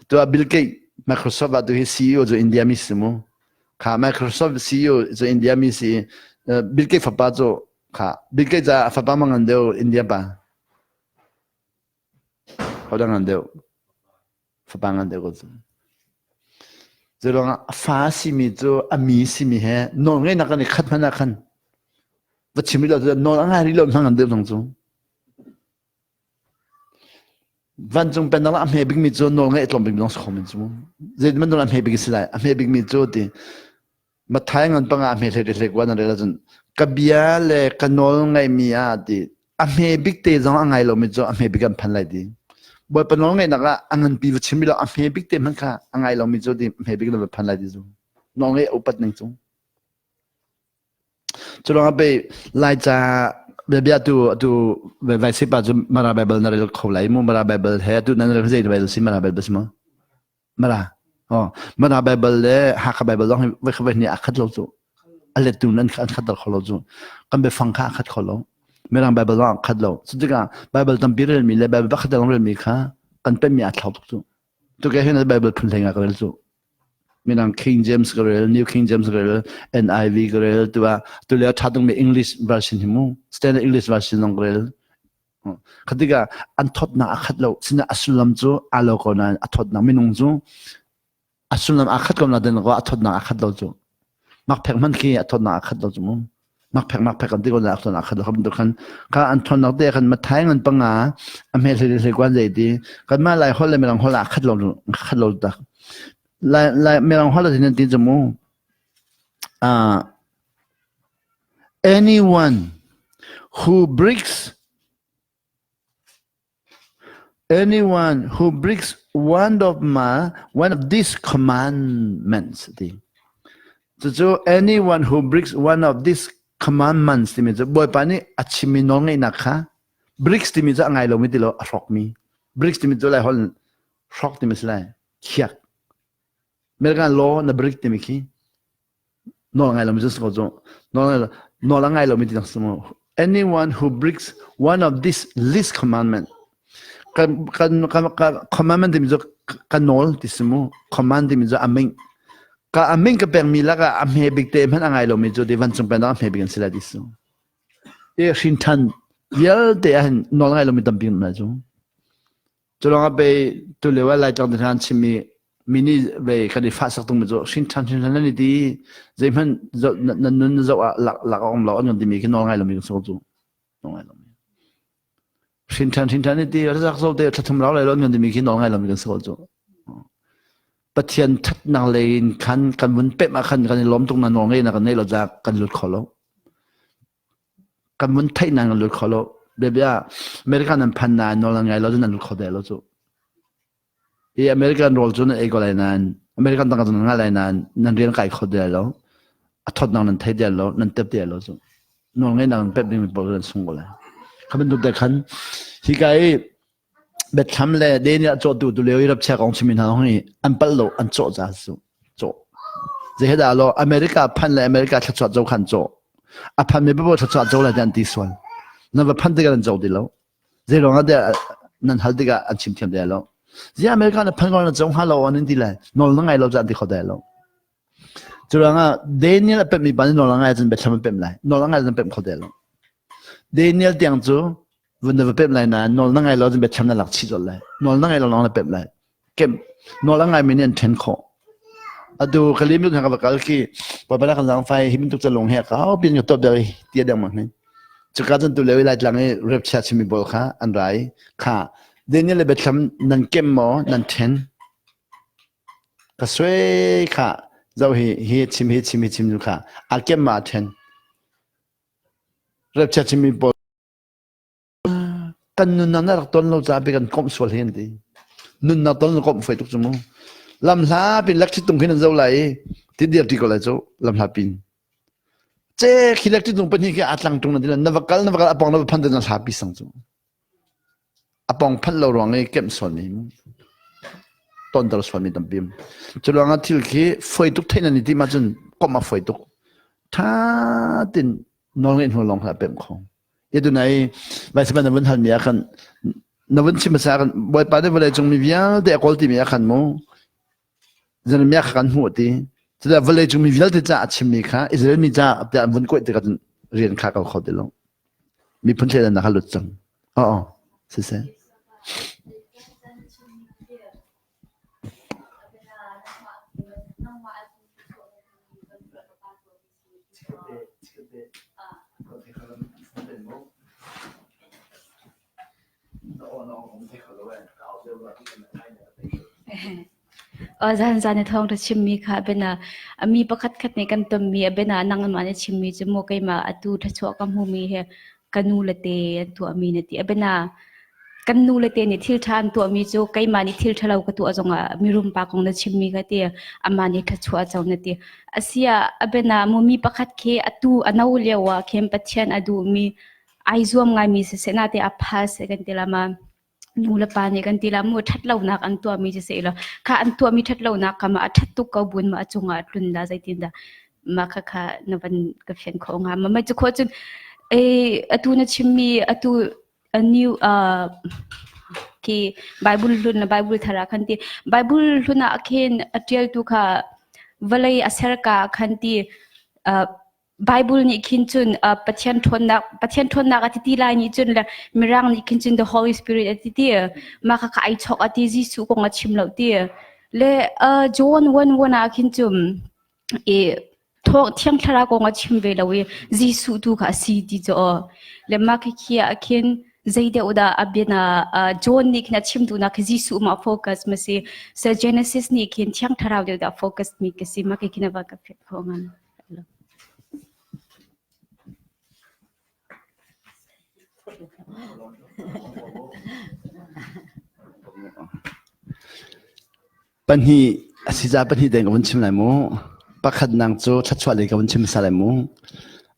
S1: ตัวบิลเกต Microsoft ตัวที่ CEO จากอินเดียมิสิมูค่ะ Microsoft CEO จากอินเดียมิสิบิลเกตฟ้าป้าจู่ค่ะบิลเกตจะฟ้าป้ามังอันเดียวอินเดียป้าเขาดังอันเดียวฟ้าป้าอันเดียวก็จู่จะลองฟ้าสิมีจู่อามีสิมีเหรอนอนไงนักกันขัดมันนักกันว่าชิมเราจะนอนง่ายที่เราทำงานเดิมตรงจู่วันจงเป็นนักอเมริกมีจู่นอนไงตรงเป็นน้องสกุลจู่เจ็ดมันนอนอเมริกสิไลอเมริกมีจู่ที่มาท้ายงานปังอเมริกเล็กๆวันนั้นเราจนกับยาเล่กันนอนไงมีอาที่อเมริกเตะจังไงเราไม่จู่อเมริกันพันไรดีบ่ปนองไงนักละอังกันปีวชิมเราอเมริกเตะมันค่ะอังไงเราไม่จู่ที่อเมริกเราพันไรดีจู่น้องไงอุปัตหนึ่งจู่จุดนั้นไปไล่จากเบียดตัวไว้สิบาจุมาราไบเบิลนั่นเรื่องเขาไล่มูมาราไบเบิลเฮ้ตัวนั้นเรื่องเรื่องไบเบิลสิมาราไบเบิลสิมาราอ๋อมาราไบเบิลเลยหักไบเบิลต้องไว้เขาไว้เนี่ยอัดเราจู่อะไรตัวนั้นอัดเราเขาจู่กันไปฟังข้าอัดเขาเราไม่รังไบเบิลต้องอัดเราสุดที่กันไบเบิลตั้งปีเรื่องมีเลยไบเบิลบักเดลเรื่องมีค่ะกันเป็นมีอัดเขาจู่ตัวแกเห็นไบเบิลพุ่งแรงกันจู่มีนัง King James ก็เรื่อง New King James ก็เรื่อง NIV ก็เรื่องตัวเลี้ยทัดตรงมี English version หิมู Standard English version น้องก็เรื่องคดีก็อันทดน่าอัดเราสิ่งอัศลัมจู่อาโลก็น่าอัดทดน่าไม่นุ่งจู่อัศลัมอัดก็น่าเดินก็อัดทดน่าอัดเราจู่ มักแพงมันขี้ทนหนักขัดเราจุ่มมักแพงกันที่คนหนักทนหนักขัดเราครับทุกคนก็อันทนหนักเดียกันมาท้ายเงินปังงาอเมริกาเสียกว่าใจดีกันมาหลายคนเลยไม่ลองคนหนักขัดเราตักหลายไม่ลองคนละที่นั่นที่จุ่มanyone who breaks one of these commandments 就 anyone who breaks one of these commandments ที่มีจะบ่อยปานนี้อัจฉริน้องไงนะคะ breaks ที่มีจะไงเราไม่ติดเรารอกมี breaks ที่มีจะอะไรฮอลรอกที่มีอะไรเขียกเมื่อการล้อใน break ที่มีขี้น้องไงเราไม่จะสกุลน้องไงเราไม่ติดตั้งสมอง anyone who breaks one of these least commandments commandment ที่มีจะกันโนลที่สมอง command ที่มีจะอามิงก็อามิงก็เป็นมีแล้วก็อามิบิกเตมันอะไรเราไม่จะได้วันจงเป็นอามิบิกันสิละดิสุชินทันเยอะแต่น้องไงเราไม่ตั้งเป็นนะจุลองไปตัวเลวอะไรจังที่ท่านชิมินี่ไปคดีฟ้าสักตรงมันจะชินทันนั่นดีใจมันจะนั่นจะหลักองเราอันนี้มีแค่น้องไงเราไม่กันสักจุน้องไงเราชินทันนี่ดีเราจะเข้าเดี๋ยวถ้าทำเราอะไรเราอันนี้มีแค่น้องไงเราไม่กันสักจุปะเทียนทัดนางเลยกันวันเป็ดมากันล้มตรงนั้นน้องเองนะกันนี่เราจะกันหลุดคอแล้วกันวันไทยนางกันหลุดคอแล้วเดี๋ยวอเมริกันนั้นพันนานน้องไงเราจะนั่นหลุดคอเดียวเราจุอเมริกันโรลจุนเอกอะไรนั้นอเมริกันต่างกันนั่งอะไรนั้นนั่นเรียนไก่คอเดียวแล้วทอดนางนั้นไทยเดียวแล้วนั่นเต็มเดียวแล้วจุน้องไงนางเป็ดนี่มันบอกเรื่องส่งกันเลยเขาเป็นตัวเด็กขันที่ไกเบ็ดทำเลยเดี๋ยวนี้โจดูดูเลี้ยวรับเช็คของชิมินฮาองนี่อันเปิลโลอันโจจ้าสุโจจะเห็นได้แล้วอเมริกาพันเลยอเมริกาทัดโจโจขันโจอ่ะพันไม่บอกทัดโจเลยจันทีส่วนนั่นว่าพันที่กันโจดีแล้วจะลองอะไรนั่นฮัลที่กันอันชิมเทียมได้แล้วจะอเมริกาพันกันโจฮัลโหลอันนี้ดีเลยนอนนั่งไงเราจันทีเขาได้แล้วจะลองอ่ะเดี๋ยวนี้เป็นมีปัญหานอนนั่งไงจันเบ็ดทำเป็นไรนอนนั่งไงจันเป็นเขาได้แล้วเดี๋ยวนี้เตียงจูวันนี้เป็นไรนะนอนนั่งไงเราจะไปทำนั่นหลักชิดเลยนอนนั่งไงเราลองเป็นไรเก็บนอนนั่งไงมีเนี่ยเทนโคอะดูคลีมิวทางกับกัลกี้พอไปแล้วกันสังไฟหิมตุกจะลงแหกเขาเป็นอยู่ตัวเดียวเตี้ยเดียวมั้งนี่จุดการจนตัวเลวไล่หลังนี้เรียบชัดชิมิบอลค่ะอันไรค่ะเดี๋ยวนี้เลยไปทำนั่นเก็บหมอนั่นเทนก็สวยค่ะเราเฮชิมดูค่ะอาเก็บมาเทนเรียบชัดชิมิบอลกันนุนนั่นรักต้นเราจะไปกันก้มสวดเห็นดีนุนนั่นต้นเราก้มไฟทุกชั่วโมงลำลาเป็นลักที่ตรงขึ้นนั่นเจ้าไหลที่เดียบที่ก็ไหลเจ้าลำลาปินเจ้าขี้ลักที่ตรงเป็นที่แค่อัดลังตรงนั้นที่นั่นนับกัลอปองนับพันเดินนั่นลาปิสังเจ้าอปองพันเราร้องไอ้เก็บสวนนี้ต้นตระสวนมีตั้งบิมจะร้องที่ขี้ไฟทุกที่นั่นที่มาจนก้มมาไฟทุกถ้าตินน้องเล่นหัวร้องหาเป็นของยดูไหนไปสมัยนั้นวันทันมีอาคันนั้นวันชิมภาษากันบ่อยปานได้เวลาจงมีวิญญาณแต่คนที่มีอาคันมั้งจะมีอาคันหัวที่จะได้เวลาจงมีวิญญาณที่จะชิมมีค่ะอิสราเอลมีจ้าแต่วันก่อนที่กันเรียนข้ากับเขาเดียวมีพันเทศนะครับหลุดจังอ๋อเสีย
S2: จานในท้องที่ชิมมีค่ะเป็นมีประคัดในกันตัวมีเป็นนั่งมันชิมมีจมูกไก่มาตูทัชวกำหูมีเฮกันนูเลเตตัวมีเนี่ยที่เป็นกันนูเลเตนี่ทิลทานตัวมีจูไก่มานี่ทิลทะเลาก็ตัวจงมีรุมปากของในชิมมีก็ที่มานี่ทัชวจงเนี่ยที่อาเซียเป็นมุมีประคัดเคตูอนาวเลียวเข้มปัจเจนอดูมีไอซวมไงมีเสนาที่อภัสกันที่ละมานูละปานี่กันทีละมัวทัดเหล่านักอันตัวมีจะเสียละข้าอันตัวมีทัดเหล่านักข้ามาทัดตุกเอาบุญมาจงอาดุนดาใจตินดามาข้านวันกับเฟนของหามันไม่จะโคจนอตูนัชิมีอตูนิวที่ไบเบิลลุนไบเบิลทาราคันที่ไบเบิลลุนอาเคนอเทียลตุข้าเวลัยอาเซรกาคันที่ไบเบิลนี่คินจุนปัจจัยทนนักอธิติลายนี่จุนละมีร่างนี่คินจุน the Holy Spirit อธิติมาข้าไอชอกอธิจิสุกงอชิมเหล่าที่เลจอห์นวันคินจุน ทอกเที่ยงทรากงชิมเวลาเวจีสุดูค่ะสีดีจ่อเลมาคิอาเคนใจเดียวดาอับยนาจอนนี่ขณะชิมดูนักจีสุมาโฟกัสมาสิเซเจเนซิสนี่เคนเที่ยงทราวเดียวดาโฟกัสมีกสิมาคินาบากาฟิพงัน
S1: ปัญหาสิจาปัญหาเด็กกับวันชิมไหลมูปักขัดนางโจทัดชวเลยกับวันชิมสาไหลมู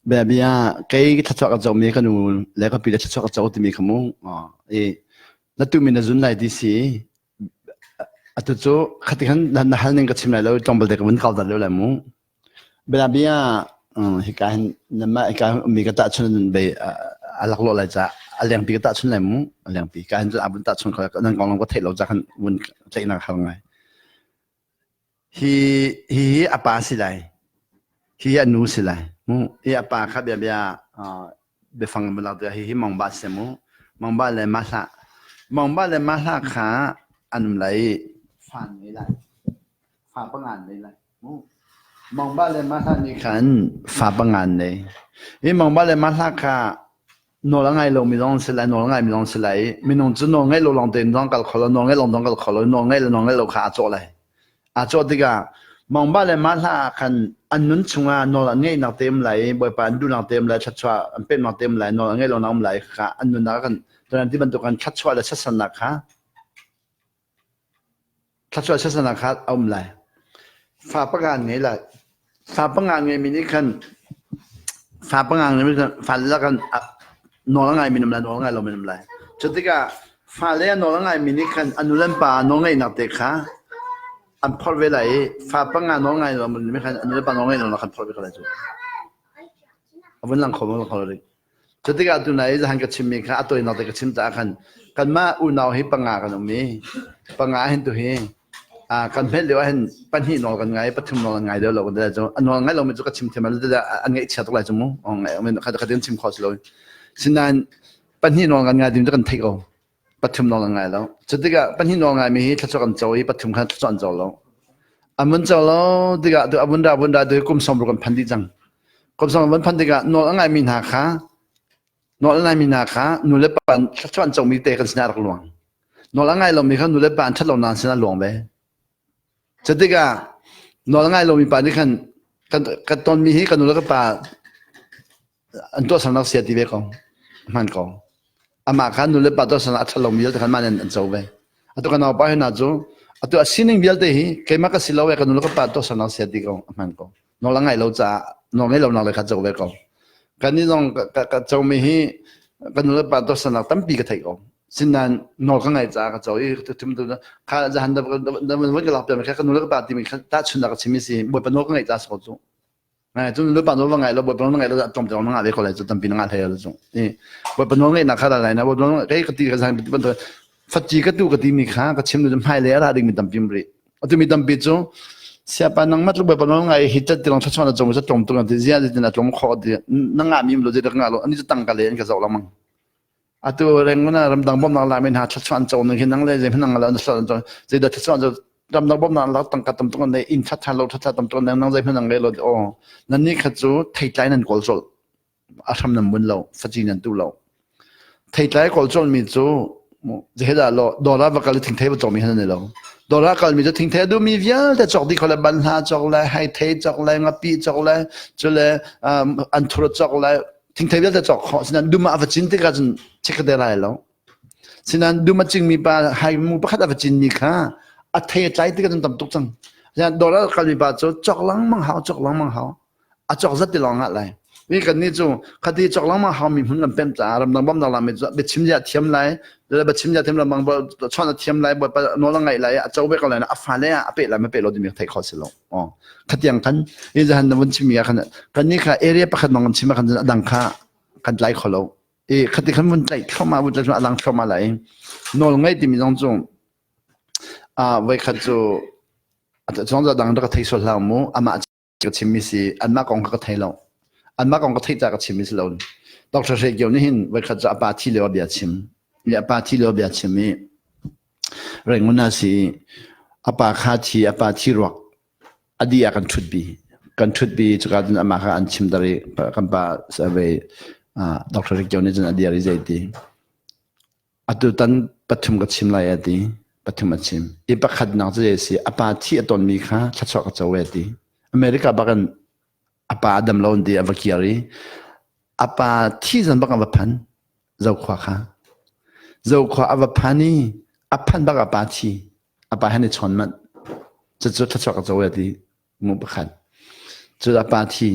S1: แบบนี้ใครทัดชวกับเจ้ามีกันนูแล้วก็ปีละทัดชวกับเจ้าที่มีขมูนั่นตัวมีนจุนไหลดีสิอัตโจขัดกันนั่นหันนึงกับชิมไหลแล้วจอมบลเด็กกับวันเก่าตัดแล้วไหลมูแบบนี้ฮิการนั่นมาฮิการมีกระตัดชนไปหลักโลเลยจ้ะอะไรอย่างปีกระตัดชนไหลมูอะไรอย่างปีการจะอาบุญตัดชนเขานั่นกองลงก็เทเราจะกันวันใจนักเขาไงฮีอาปาสิไลฮีอนูสิไลมูฮีอาปาครับเบียเบฟังมันเราเดียฮีมองบาสมูมองบาเลยมาละมองบาเลยมาละขาอันไรฟันนี่ไลฟ้าปังงานนี่ไลมูมองบาเลยมาละนี่ขันฟ้าปังงานเลยฮีมองบาเลยมาละขานอละไงลงมีลองสิไลนอละไงมีลองสิไลมีนองจุนอไงลงเดินลองกับเขานอไงลงกับเขานอไงลงขาโจเลยอาจจะก็มองบ้านเลยมาละกันอันนั้นชงนอนง่ายนักเต็มไหลบ่อยปานดูนักเต็มไหลชัดชัวอันเป็นนักเต็มไหลนอนง่ายลงน้ำไหลค่ะอันนั้นนักกันตอนนั้นที่บรรทุกกันชัดชัวและชัดสนักค่ะชัดชัวชัดสนักค่ะเอาไหลฟ้าปังงานไงล่ะฟ้าปังงานไงมีนี่กันฟ้าปังงานไงมีกันฟ้าแล้วกันนอนง่ายมีน้ำไหลนอนง่ายลงมีน้ำไหลจุดที่ก็ฟ้าเลยนอนง่ายมีนี่กันอันนั้นเล่นป่านอนง่ายนักเตะค่ะอันพอเวลาฟ้าปังงานน้องไงเรามันไม่คันอันนี้ปังน้องไงเราคันพอเวลาจู่อันนั้นหลังเขาเลยจุดที่การตัวไหนจะหันกับชิมมีค่ะตัวนี้เราแต่กับชิมจะคันกันมาอุ่นเอาให้ปังงากันตรงนี้ปังงาเห็นตัวเองกันเพื่อนเรียกว่าเห็นปัญหานอนกันไงปัจจุบันนอนไงเดี๋ยวเราก็ได้จู่อันนอนไงเราไม่จู่กับชิมเท่ามันจะอันนี้เชื่อตัวไรจู่มั้งอ๋อไงมันเขาจะเดินชิมคอสเลยฉะนั้นปัญหานอนกันไงเดี๋ยวจะกันเทคเอาปัจจุบันนอนไงแล้วจุดที่การปัญหานอนไงมีทัศน์กันจู่ปัจจุบันทัศน์จู่แล้วอามันจะแล้วที่ก็ตัวอาบุญดาตัวกุมสมบูรณ์พันธุ์จังกุมสมบูรณ์พันธุ์ก็นอนง่ายมีนาคานอนง่ายมีนาคานูเล็บปันชัดจงมีเตะกันสนาหลวงนอนง่ายเรามีขันนูเล็บปันชัดลงนานสนาหลวงไปจะที่ก็นอนง่ายเรามีปันที่กันตอนมีให้กันนูเล็บปันอันตัวสนักเสียทีเวกองมันกองอามาขันนูเล็บปันตัวสนักชัดลงมีแล้วขันมันอันเจ้าไปอันตัวกันเอาไปให้นาจูอันตัวสิ่งหนึ่งเดียวเดียวเคยมาก็สิเราเวกันนูเล็บปันตัวสนักเสียทีกองมันกองนอนง่ายเราจะนอนง่ายเรานอนเลยขัดเจ้าเวกองกันนี่น้องกับเจ้ามีให้กันนู้นปาตัวสนับตั้มปีกระไทยอ๋อสิ่งนั้นนอกข้างในจ้ากับเจ้าอีทุ่มตัวนะข้าจะหันดับมันวันก็หลับเดี๋ยวมันแค่กันนู้นปาที่มันตัดชุนนักชิมิสิบวยปนนอกข้างในจ้าสกุลจุไงจุนนู้นปานนู้นว่าไงเราบวยปนนอกไงเราจอมจะเอาหน้าเด็กคนไหนจะตั้มปีนั่งอะไรเราจุนี่บวยปนนอกไงนักข่าวอะไรนะบวยปนนอกไอ้กติกาสั่งเป็นตัวฟัดจีกตัวกติมีข้ากับชิมนู้นจะไม่เลยอะไรดิ่งมีตั้มปีมรีอันที่มีตั้มปีจุsiapa nang mat lu ba nong ngai hitat tilong chachon na jong sa tom tung ti zia ti na tom kho ti nang nga mim lo je dak nga lo ani tang ka le ka zaw lamang atu reng na ram dang bom na la men ha chachon chaw nang hin nang le je nang la sa je da chachon ram dang bom na la tang ka tam tung ne in chat ha lo chat tam tung nang je nang le lo o nan ni kha chu thai tlai nan kol chol a tham nam bun lo fa ji nan tu lo thai tlai kol chol mi chu je da lo dollar ba ka le thing thai ba chaw mi han ne loดอลลาร์ก็มีจะทิ้งเทดูมีเยอะแต่จอกที่คนละบันหาจอกเลยไฮเทจอกเลยงับปีจอกเลยจะเลยอันทุรจอกเลยทิ้งเทเยอะแต่จอกเขาฉะนั้นดูมาอัฟจินที่กันเช็คได้ไรแล้วฉะนั้นดูมาจริงมีปลาไฮมูปะคัดอัฟจินมีค่ะอัตเทใจที่กันต่ำตุกจังฉะนั้นดอลลาร์ก็มีปลาจอกหลังมังหาจอกหลังมังหาอ่ะจอกจัดที่หลังอะไรนี่กันนี่จู่คดีจอกหลังมังหามีหุ่นกันเป็นจ่ารำดังบ้ามดังลามีเบ็ดชิมยาเทียมไรแล้วบัดชิมยาเทียมลำบางบ่ชอนเทียมไรบ่นอนละไงไรอ่ะเจ้าไปก็เลยนะอัฟาเลยอ่ะเปะไรไม่เปะเราจะมีไทยข้อสิลงอ๋อขัดยังกันนี่จะหันวันชิมีกันกันนี่ค่ะเอเรียประคัดมองกันชิมกันดังค่ะกันไล่เขาเราขัดที่ขันวันไล่เข้ามาวันจะชวนลังเข้ามาไหลนอนไงที่มีน้องจงไว้ขัดจู่จงจะดังแล้วก็ไทยส่วนเราหมู่อามาจะชิมิสิอันมากองก็ไทยเราอันมากองก็ไทยจากชิมิสิเราดอกเฉยๆเกี่ยวนี่เห็นไว้ขัดจะอาปาที่เลี้ยวเบียชิมเนี่ยปาที่เราเบียดใช่ไหมเรื่องนั้นสิอาปาคาทีอาปาที่รอกอดีอากันชุดบี กันชุดบีจุกาดินอามาค่ะอันชิมดารีกันปะสเวดอกเตอร์เกี่ยวนี่จันอดียริใจดีอัตุตันปัทุมกับชิมลายดีปัทุมกับชิมอีปักขัดนักจะสิอาปาที่ตอนมีค่ะชัดชอบกับเจ้าเวดีอเมริกาบักันอาปาดัมลอนดีอวกิอารีอาปาที่จันบักอวพันเจ้าขวาค่ะเจ้าขวาอวพันนี่อาพันบักอาปาที่อาปาให้ในชนมันจะจุดชัดชอบกับเจ้าเวดีมุบขัดจุดอาปาที่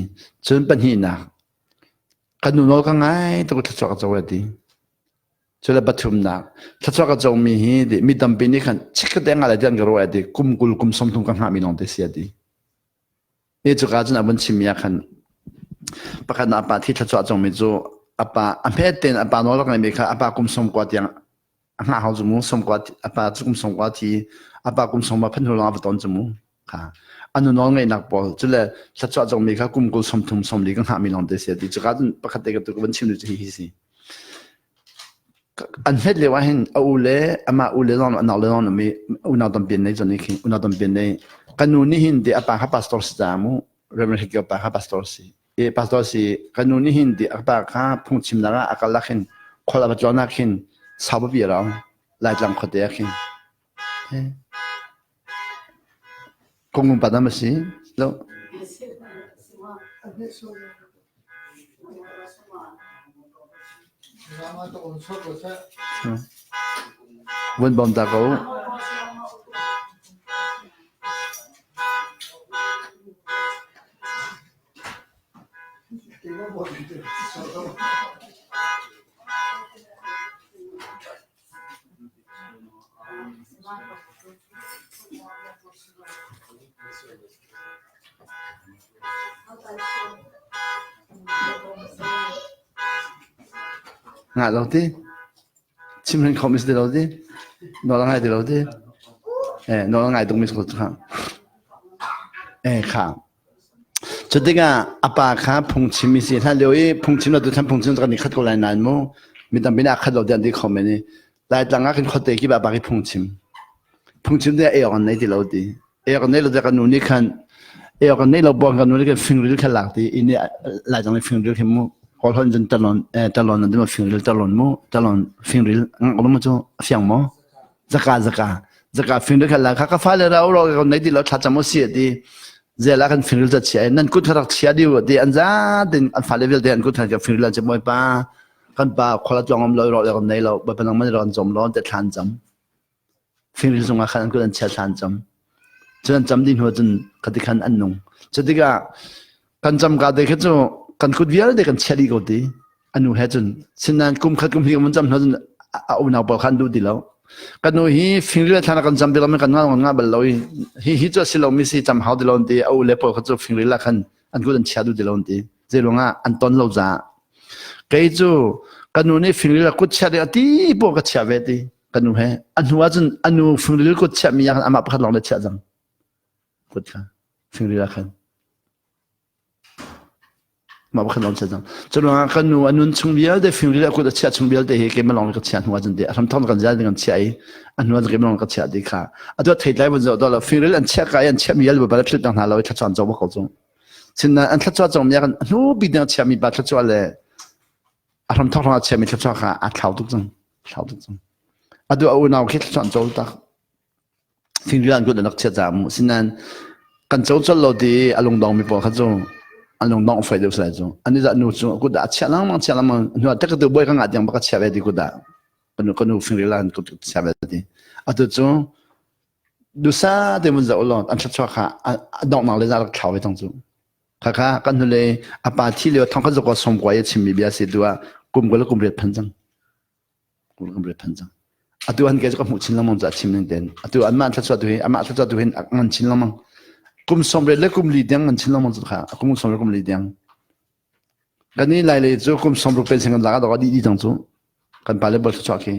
S1: จนเป็นหินนักกันหนูน้อยก็ง่ายตัวชัดชอบกับเจ้าเวดีจุดปัทุมนักชัดชอบกับเจ้ามีฮีดีมีตั้มปีนี้ขันชิคเด้งอะไรเดือนก็รู้ดีกุมกุลกุมสมทุนกันหามีน้องเดียดีนี่จุกาจนอันชิมยาขันปากนาปาที่ชัดชอบจงมีจูอาปาอันเพศเต็นอาปาโนรักในมีค่ะอาปากุมสมกว่าที่หาเขาจมูกสมกว่าอาปากุมสมกว่าที่อาปากุมสมมาพันธุลาบตอนจมูกค่ะอันนู้นน้องไงนักบอลจุดเลยชัดชอบจงมีค่ะกุมกุลสมทุนสมลีกันหามีน้องเดียดีจุกาจนปากเด็กตัวกันชิมดูที่ฮิสิอันเพศเลยว่าเห็นเอาเล่อามาเอาเล่ลองอันเอาเล่ลองมีอุณาตัมเป็นในจนี้คิงอุณาตัมเป็นในกันนู้นนี่เห็นเดียอาปาข้าพาสตอร์สจามูเรื่องที่เกี่ยวกับข้าพาสตอร์สิพาสตอร์สิกันนู้นนี่เห็นเดียอาปาข้าพุ่งชิมนาระอากาศลักเห็นคนละปัจจุบันเห็นสาวบีเราหลายจังคนเดียเห็นคงมุ่งปัตตานีสิแล้ววันบอมตาเขางานเราที่ชิมเห็นคอมมิสเดเราที่นอนง่ายเดเราที่นอนง่ายตรงมิสกุลข้างข้างจุดที่ก็อาปาข้าพุ่งชิมมิสิถ้าเดี๋ยวพุ่งชิมเราดูท่านพุ่งชิมตอนนี้ขัดกุลายนานมั้งมีตั้งเป็นอาขัดเราเดินที่คอมเมนี่หลายจังก็ขึ้นขัดเตะกี่แบบไปพุ่งชิมได้กันในที่เราดีกันในเราจะกันนู่นนี่ขันกันในเราบอกกันนู่นนี่กันฟิงริลขันหลักที่อินเนี่ยหลายจังเลยฟิงริลเข้มมั้งพอคนจนตลอดนั่นที่มาฟิงริลตลอดมั้งตลอดฟิงริลงั้นเราไม่จะเสียงมั้งจะการฟิงริลขันหลักข้าฟ้าเลยเรากันในที่เราชัดจำว่าเสียดีเจ้าละกันฟิงริลจะเชียนั่นกูทักเชียดีว่าดีอันจ้าดินอันฟ้าเลเวลเดียนกูทักจะฟิงริลจะไม่ป้ากันป้าคนละจงอมเรากันในเราแบบนั้นไม่ร้อนจมร้อนแต่ทันจำฟิงริลจงอาคารกูดันเชียทันจำจนจำดินหัวจนคดีขันอันนุ่งจุดที่ก็กันจำกันเด็กก็กันคุดวิอาเด็กกันเชียดีก็ดีอันนู้นเหตุจนฉะนั้นกุมขัดกุมที่มันจำหัวจนเอาหน้าปอขันดูดีแล้วกันนู้นฮีฟิงริลท่านกันจำดีแล้วมันกันงานเบลล์ฮีจะสิเราไม่สิจำหาดีแล้วดีเอาเล็บปอขัดฟิงริลละขันอันกูดันเชียดูดีแล้วดีเจ้าลงอันต้นเราจ้าเกี่ยจูกันนู้นนี่ฟิงริลกุดเชียดีตีปอกัดเชียเวดีกันนู้นเหอันนู้นว่าจนอันนู้นฟิงริลกุดเชียมีอย่างอามาพัดลองเด็ดเชียจังกุดค่ะฟิงริลละขันมาบอกขนมเช่นนั้นจนว่ากันนู้นอันนู้นชุ่มเบียร์เดฟิงริลกุดเชียชุ่มเบียร์เดเฮก็ไม่ลองกับเชียหัวจนเดียทำท่อนกันใจเดียกันเชียอันนู้นก็ไม่ลองกับเชียดีค่ะอันตัวที่ได้บนจอตัวเราฟิงริลอันเชียกันอันเชียมีอะไรแบบนั้นต่างหากเราทัดจวนจอบเขาจงฉะนั้นอันทัดจวนจงมีกันนู้นบิดเชียมีบัตรทัดจวนเลยอันทำท่อนกันเชียมีทัดจวนค่ะอันข่าวทุกจงอันตัวเอาหน้าคิดทัดจวนจงตักฟิงริลอันกุดนักเชียจามุฉะนั้นกันจงเราดีอารมณ์ดองมีปอเขาจงอันลงน้องไฟเดือดใส่จงอันนี้จะนู่นจงกูด่าเชียร์มั่งนู่นแต่ก็ตัวบ่อยกันอาจยังบักเชียร์ไปดีกูด่ากันนู่นฟิงริลานกูเชียร์ไปดีอันตัวจงดูซาเดี๋ยวมันจะเอาลงอันชัดชัวร์ค่ะดอกหนังเลยจะรักเขาไปทั้งจงค่ะกันนู่นเลยอาปาที่เลี้ยวทั้งก็จะก็สมกว่ายังชิมมีเบียร์สิตัวกุมก็แล้วกุมเรียดพันจังอันตัวอันแกจะก็หมุนชินละมั่งจะชิมนึงเด่นอันตัวอันมาชัดชัวร์ตัวเองอันมาชัดชัวร์ตัวเองอันชินละมั่งกุมสมเร็จและกุมลีเดียงมันชินละมันสุดค่ะกุมสมเร็จกุมลีเดียงกันนี้หลายเลยจู่กุมสมเร็จเป็นสิ่งกันหลักดอกดีจังจู่กันไปเลยบอลชัวร์คี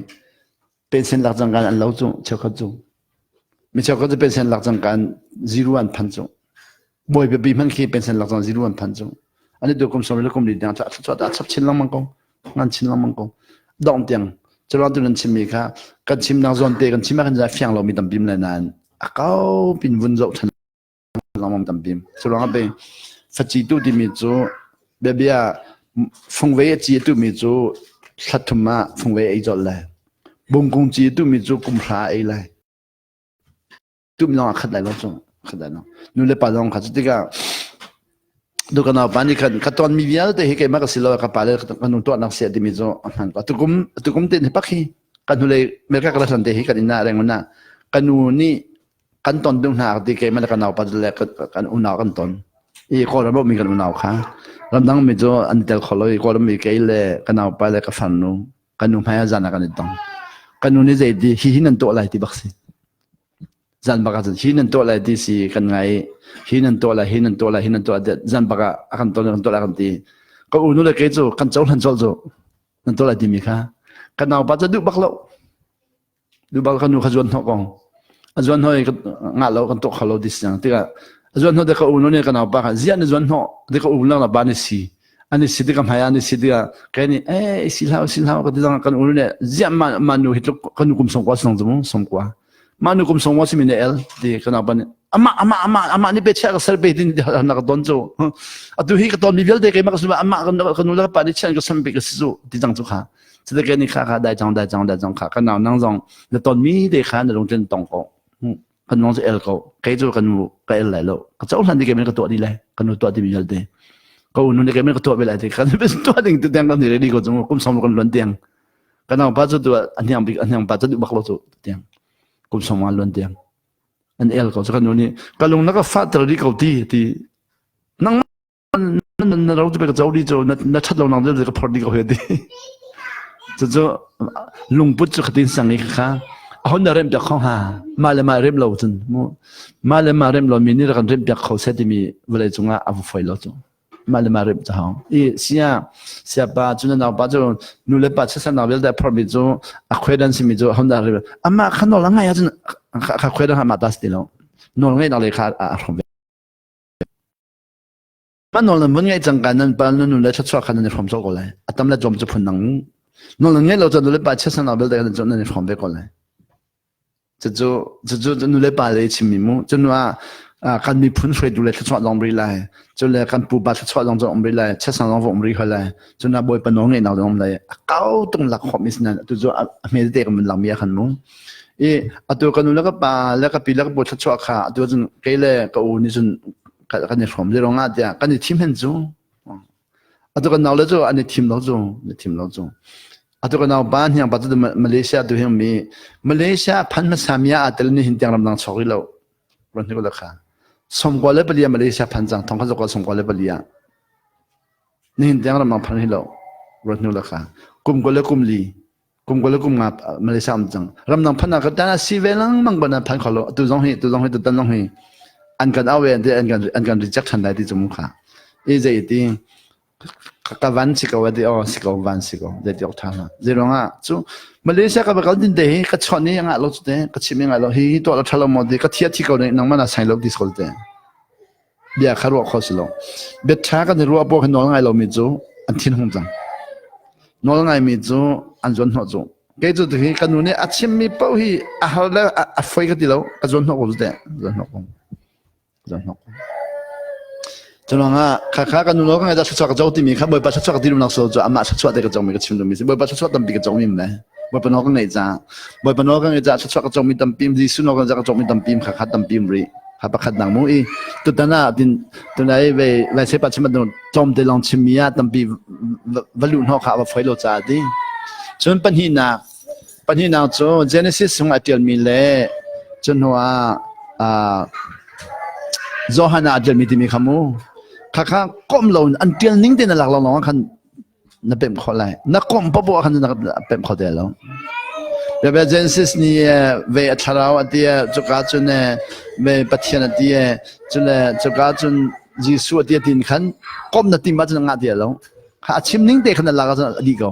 S1: เป็นสิ่งหลักจังกันอันเล่าจู่เชื่อเขาจู่ไม่เชื่อเขาจะเป็นสิ่งหลักจังกัน0.1จู่บ่อยแบบบีมันคีเป็นสิ่งหลักจัง0.1จู่อันนี้ดูกุมสมเร็จกุมลีเดียงจะชัวร์ชับชินละมันกงงานชินละมันกงดองเตียงจะรอตัวนั้นชิมมีค่ะกันชิมนางซอนเตกันชิมมากันจะเฟียงเรามีตั้งบีมเลยนานเขาเป็นวุ่นวาย เรามองตำบิมสุดท้ายเป็นฟัจจิตุที่มีจูเบียฟงเวจีตุมีจูสัตถุมาฟงเวไอจอดเลยบุงกงจีตุมีจูกุมพระไอเลยตุมีน้องขัดได้แล้วจูขัดได้น้องนู่นเลยป่าน้องขัดจุดที่ก็ดูกันเอาปานี่กันตอนมีวิญญาณแต่เฮกมากสิเรากับป่าเลยกันนู่นตัวนักเสียที่มีจูมันก็ตุกุมเต็นปักฮีกันนู่นเลยเมื่อกี้ก็สันเตหิกันอินนาแรงมันน่ะกันนู่นนี่กันตอนดึงหากที่เกมันกันเอาป่าเลยกันอุณากันตอนอีกคนเราบอกมีกันอุณาค่ะลำดังมีจูอันเดลขลุ่ยคนมีเกลเลยกันเอาป่าเลยกับฟันนู่กันนู่นพายาจานักันตองกันนู่นนี่ใจดีหินันตัวอะไรที่บักสิจันบักจันหินันตัวอะไรที่สิกันไงหินันตัวอะไรหินันตัวอะไรหินันตัวอะไรจันบักอากันตัวอะไรกันที่ก็อุณเลยเกจูกันโจหันโจโจนั่นตัวอะไรที่มีค่ะกันเอาป่าจะดูบักดูบักกันนู่นขจวนทอกองจวนหอยงาเรากันตัวเขาเราดิสังที่ก็จวนหอยเด็กอุณเนี่ยกันเอาป่าเจียนจวนหอยเด็กอุณเราบ้านนี่สิอันนี้สิที่กำแพงอันนี้สิที่ก็แค่นี้สิลาวก็ที่ต้องกันอุณเนี่ยเจียนมันดูหิตกันนุกุมส่งกว่าส่งจมูกส่งกว่ามันนุกุมส่งว่าสิมีเนี่ยที่กันเอาป่านี่อามานี่เป็นเชื่อก็เสร็จไปที่นักดนโจอ่ะดูที่ก็ตอนมีเวลเด็กมันก็สุดอามากันนุแล้วป่านี่เชื่อก็เสร็จไปก็สิที่จังจุค่ะจะได้แค่นี้ค่ะได้จังค่ะกันเอานั่งจังแล้วตอนมีเด็กค่ะในโรงเรียนตองก็กันน้องจะก็ใครจะกันมูก็เลยแล้วก็เจ้าหน้าที่เก็บมันก็ตัวดีเลยกันนูตัวที่มีเยอะดีก็อุ่นนี่เก็บมันก็ตัวไปเลยที่กันเป็นตัวดิ่งตัวเตียงกันที่ดีก็จะมูกุ้มสมกันล้วนเตียงกันเอาปัจจุบันอันยังปัจจุบันบักโลตัวเตียงกุ้มสมกันล้วนเตียงอันก็จะกันนูนี่กันลงนักฟ้าตระดีเขาที่นั่งนั่นเราจะไปกับเจ้าดีเจ้านั่นชัดเรานั่งจะกับพอดีเขาเห็นดีจะลุงปุ๊บจะขัดดินสังอีกค่ะเขาเนี่ยเริ่มจากข้อหามาเลยมาเริ่มเราจนมาเลยมาเริ่มเรามีนี่เราเริ่มจากเขาเสร็จมีเวลาจงอาบุฟไฟเราจงมาเลยมาเริ่มจากเขาเสียป้าจนเราป้าจนนู่นเลยป้าเชื่อสันเราเวลาพอมีจงอะคุยดันสิมีจงเขาเนี่ยเริ่มมาขนมละไงจนคุยดันหามาตัสติโลนอนไงเราเลยขาดอารมณ์มันนอนมันไงจังกันนั่นป้านู่นเลยชัดชัวขันในความโศกเลยตั้มเลยจมจะพ้นหนังนอนไงเราจะนู่นเลยป้าเชื่อสันเราเวลาจนในความเบกเลยจะนู่นเลยป่าเลยชิมิมุจนว่าการมีพื้นไฟดูแลทุกส่วนลองบริไลจนเลยการปูบาทุกส่วนลองจะอมบริไลเชื่อสังลองอมบริไลจนน่าบ่อยปนน้องเงินเราอมเลยก้าวตรงหลักของมิสนันตัวจะเมดิเตกันมันหลังมีขันมุตัวกันนู่นแล้วก็ป่าแล้วก็ปีแล้วก็บททุกส่วนค่ะตัวจนเกลี่ยก็อูนี่จนกันในผมจะร้องอะไรกันในทีมเห็นจูตัวกันเราแล้วจูอันในทีมเราจูตัวกันเอาบ้านอย่างปัจจุบันมาเลเซียตัวเองมีมาเลเซียพันมาสามีอาเตลนี่หินเตียงลำนังชอกิโลวันนี้ก็แล้วค่ะสมกว่าเลยปลีมาเลเซียพันจังทองเขาจะก็สมกว่าเลยปลีนี่หินเตียงลำนังพันฮิโลวันนี้ก็แล้วค่ะกลุ่มก็เลยกลุ่มลีกลุ่มก็เลยกลุ่มงามาเลเซียจังลำนังพันนักแต่น่าซีเวลังมังบันพันเขาโลตัวจงตัวตันจงฮีอันกันเอาเวนที่อันกันรีเจ็คชันได้ที่จมูกค่ะใจที่กับวันสิกับวันเดียวสิกับวันสิกับเดี๋ยวท่านะเรื่องอ่ะจู่มาเลเซียกับเราดินเดย์กับชนนี่ยังอ่ะเราจุดเดย์กับชิมยังไงเราฮีตัวเราท่าเราหมดเดย์กับเทียที่เขาเนี่ยนั่งมันอ่ะใส่เราดิสโก้เดย์เบียร์คาร์วข้อสิเราเบ็ดช้ากันในรัวพวกน้องไงเรามีจู่อันทิ้งห้องจังน้องไงมีจู่อันจวนหัวจู่แกจู่ที่กันนู่นเนี่ยอาชิมมีเป้าฮีอ่ะแล้วอ่ะไฟกันที่เราอันจวนหัวจุดเดย์จวนหัวจนว่าข้ากันนู่นก็ไงจะชักเจ้าที่มีข้าบ่อยปัสชักที่รู้นักสู้จ้ะอามาชักเด็กเจ้ามีก็ชิมดูมีสิบ่อยปัสชักตั้มปีก็เจ้ามีมั้ยบ่อยปนก็ไงจ้ะบ่อยปนก็ไงจ้ะชักเจ้ามีตั้มปีมดิสุนก็จะเจ้ามีตั้มปีมข้าตั้มปีมรีข้าประคัดดังมุ้ยตุตานาดินตุนไอ้เวเสปัจฉิมดงจอมเดลองชิมียตั้มปีวลุนหัวข้าว่าไฟโลจ้าดิจนปัญหาจ้ะเจเนซิสของอาเทียลมีเล่จนว่าโจฮานาอาเทียลมีที่มีขโมข้าก้มลงอันเดียนนิ่งเดินหลักเราลองขันนับเป็นข้อไรนักก้มปะบัวขันนับเป็นข้อเดียวแล้วเดี๋ยวเจนซิสนี่เวทชาราอันเดียจุกาจุนเเวปัทยานันเดียจุนจุกาจุนยิสุอันเดียดินขันก้มนัดที่มาจุนงาเดียวแล้วข้าชิมนิ่งเดินขันหลักเราดีกว่า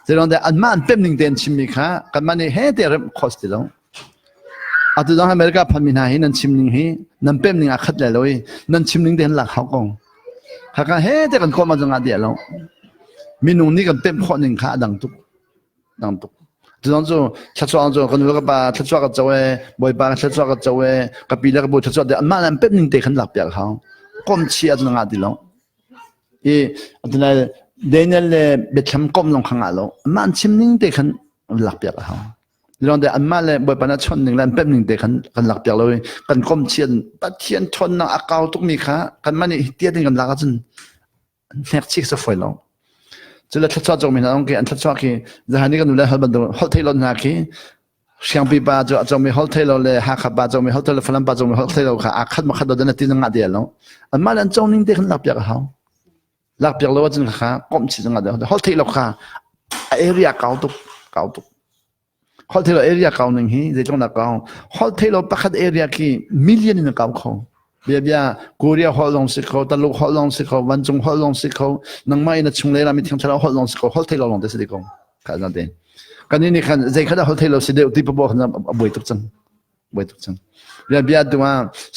S1: จะลองแต่อันมันเป็นนิ่งเดินชิมมีข้ากันมันเฮเดียร์ข้อสติแล้วอาตุดังอเมริกาพันมินาฮีนั่นชิมนิ่งฮีนั่นเป็นนิ่งอาคัดเลยนั่นชิมนิ่งเดินหลักเขากงข้าเฮ้แต่กันข้อมาจังอาเดียแล้วมีนุ่งนี่กันเต็มข้อหนึ่งข้าดังตุก Tuanzo tlatsuang kan lo ba tlatsua ka chawe boy ba tlatsua ka chawe kapila ka bo tlatsua de ma nan pep ning te khan lak pya ha kom chi at nga di lo e atna Daniel le betham kom long khang alo man chim ning te khan lak pya ha long de amma le boy pa na chon ning lan pep ning te khan lak pya lo kan kom chian pa thian thon na akaw tuk mi kha kan mani tia ding kan lak chun nek chi sa foi lo Jela tlatsa jong min ang ke an tlatsa ki zahani kan ula halban do hol thailo na ki siang pi ba jo jong mi hol thailo le ha kha ba jong mi hol thailo falan ba jong mi hol thailo kha akhat ma khat do na tin nga de lo an mal an jong ning de kan lak pya ha lak pya lo wa jin kha kom chi nga de hol thailo kha area kau tu hol thailo area kau ning hi je jong na kau hol thailo pakhat area ki million in kau kho bia Korea holong sikho taluk holong sikho wanjung holong sikho nangmai na chungle la mi thing chala holong sikho hol thailo long de se ko ka na de kanini khan zai khada hol thailo se de ti pa bo na boi tuk chang bia duwa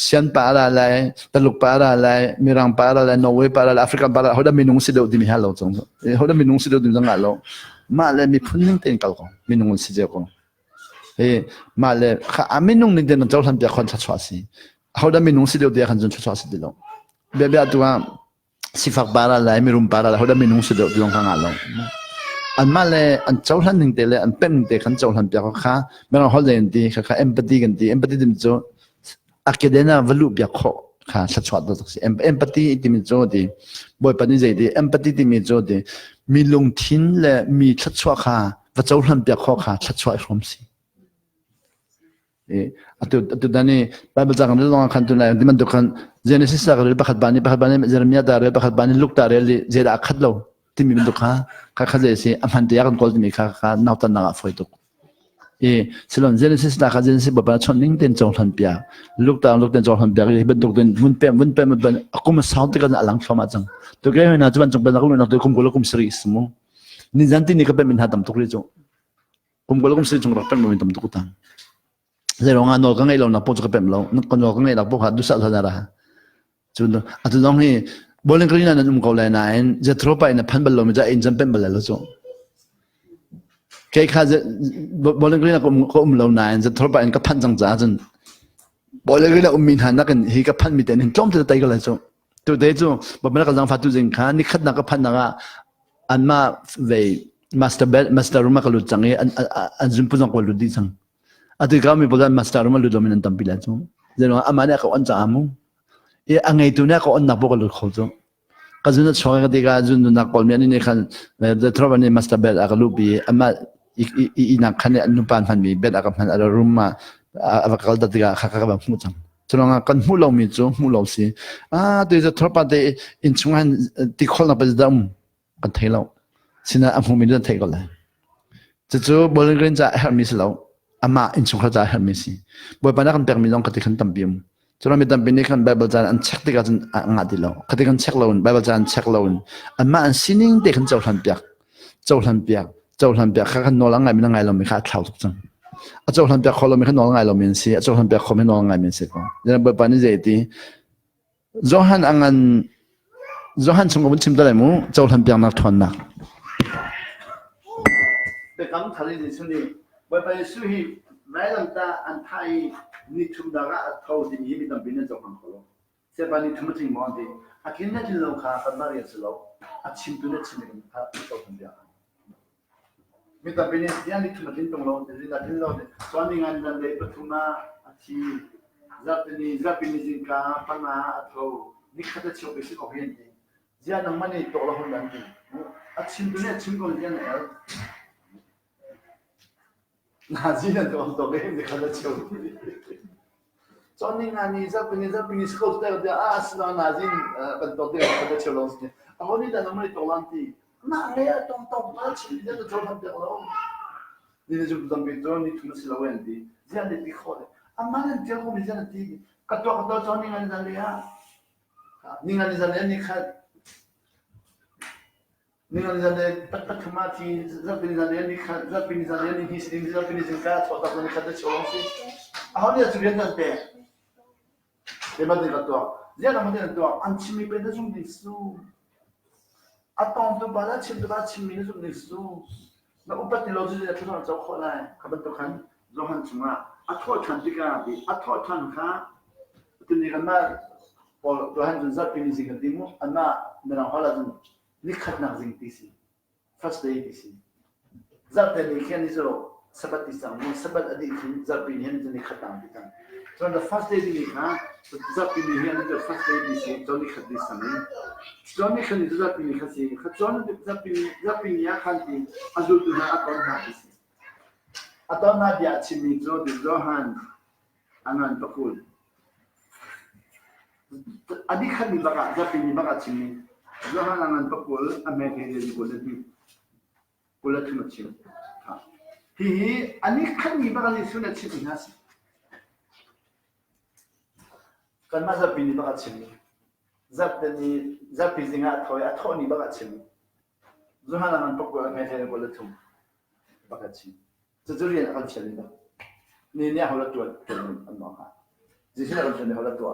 S1: sian pa la lai taluk pa la lai mirang pa la lai Norway pa la Africa pa la hoda minung se de di mi halo chang hoda minung se de di nga lo ma le mi phunning ten kal ko minung se je ko e ma le kha aminung ni de na chaw han pya khon cha chwa si Hauda minung si deu dia kan jun chua si dilo. Bebe atua sifak bara la mirum bara la hauda minung si deu dilong kang along. An male an chaulan ning tele an pen te kan chaulan pya kha mera holen ti kha empathy kan ti empathy dim jo akadena valu pya kho kha sa chwa do si empathy ti mi jo di boy pani je di empathy ti mi jo di mi lung thin le mi chwa kha va chaulan pya kho kha chwa rom si. Atu dani Bible jangan lu kan tu na di man dukan Genesis sa kal bakhat bani Jeremiah dar bakhat bani Luke dar li zeda akhat lo timi min dukha ka kha je si amhan te yakan kol timi kha nautan na foi tuk silon Genesis da kha Genesis baba chon ning ten chong than pya Luke ten chong than pya ri ben duk den mun pe ban akum saut te kan alang thoma chang to ge na chuan chong ban akum na to kum golo kum sri ismo ni janti ni ka pe min hadam tuk ri jo kum golo kum sri chong ra pe min tam tuk tang Zero nga no kang ilaw na po sa pem law kon no kang ilaw po ha du sa sa ra chuno atu dong hi bolen krina na num ko la na en je tropa ina phan bal lo mi ja in jam pem bal lo so ke kha je bolen krina ko lo na en je tropa in ka phan jang ja jan bolen krina min han na kan hi ka phan mi ten hin tlom te tai ka la so to de jo ba ma ka jang fa tu jing kha ni khat na ka phan na ga an ma ve master room ka lu chang an jum pu jang ko lu di chang Ati kami bagan master mo lu dominan tampila so. Zeno amane ka on sa amo. Angay tu na ka on na po ka lu khozo. Kazuna choga ka diga zun na kol mi ani ne kan the trouble ni master bed akalubi ama ina khane anu pan fan mi bed akaphan ala room ma avakal da diga khaka ba mu chang. Chunga kan mu lo mi zo mu lo si. There is a trouble de in chungan ti khol na pa dam kan thailo. Sina amu mi da thai ko la. Chu bolen green ja her mi lo. Ama in sungkha ja her mesi boy pana kan permi long kati kan tambium chura mi tambi kan Bible jan an check tiga jan nga dilo kati kan check lawn Bible jan check lawn ama an sining de kan chau han piak kha kan no lang ngai mi ngai lo mi kha thlau tuk chang a chau han piak kholo mi kan no ngai lo min si a chau han piak khome no ngai min si ko jena boy pani je ti Johan chung bun chim da mu chau han piak na thon na be kam thali ni suni Boy pa suhi mailam ta an thai ni thum da ga thau di mi tam bin jong han kholo se ba ni thum ting mo di akin na jil lo kha pa na ri se lo a chim tu na chim ni kha to thum dia mi tam bin ya ni thum tin tong lo di da din lo de so ni ngan dan de pathuma a chi zapini jin ka pa na a thau ni kha ta chho be si ko hen di ja nang mani to lo hon dan di a chim tu na chim ko ya na Nazinan to to game ni kada chau. Soni ngani zapini skol ter de asla nazin kan to de kada chau los ni. Ahoni da namai to lanti. Na rea to na chi de to han de lo. Ni de jum tambi to ni tu si la wendi. Zia de ti khole. Amana de ko mi zana ti. Kato soni ngani da lea. Ni ngani zana ni kha Ningan zane tak mati zapini zane ni hising zapini zingka chota ko ni kada cholong si ahoni ya chubian dan pe deba de gato zia na made to anchimi pe da sum disu atong to bala chim da chim ni sum disu na upat ni lozu de thon chaw khona khaban to khan zohan chunga athot than tika bi athot than kha tuni kan ma pol to han jun zat pini sing dimu anna mera hala jun nikhat na jing tisi first day tisi zat de ni khen zo sabat isang mo sabat adi khin zat pini hen jun nikhat na bitan so the first day ni kha zat pini hen the first day tisi to nikhat ni sami Johnny kan itu zat pini khasi khajon zat pini ya khan ti azul tu na aton ha tisi aton na dia chimi zo de zohan angan pakul adi khan ni baka zapi ni baka chimi zohan angan pakul ame ke ni ko de ko la thuma chim ha hi ani khan ni baka ni suna chimi nasi kan ma zapi ni baka chimi zapi zinga thoi atho ni baka chimi zohan angan pakul ame ke ni ko la thum baka chimi zuri an kan chali ba ni ne hawla tu an ma ha ji sila kan chali hawla tu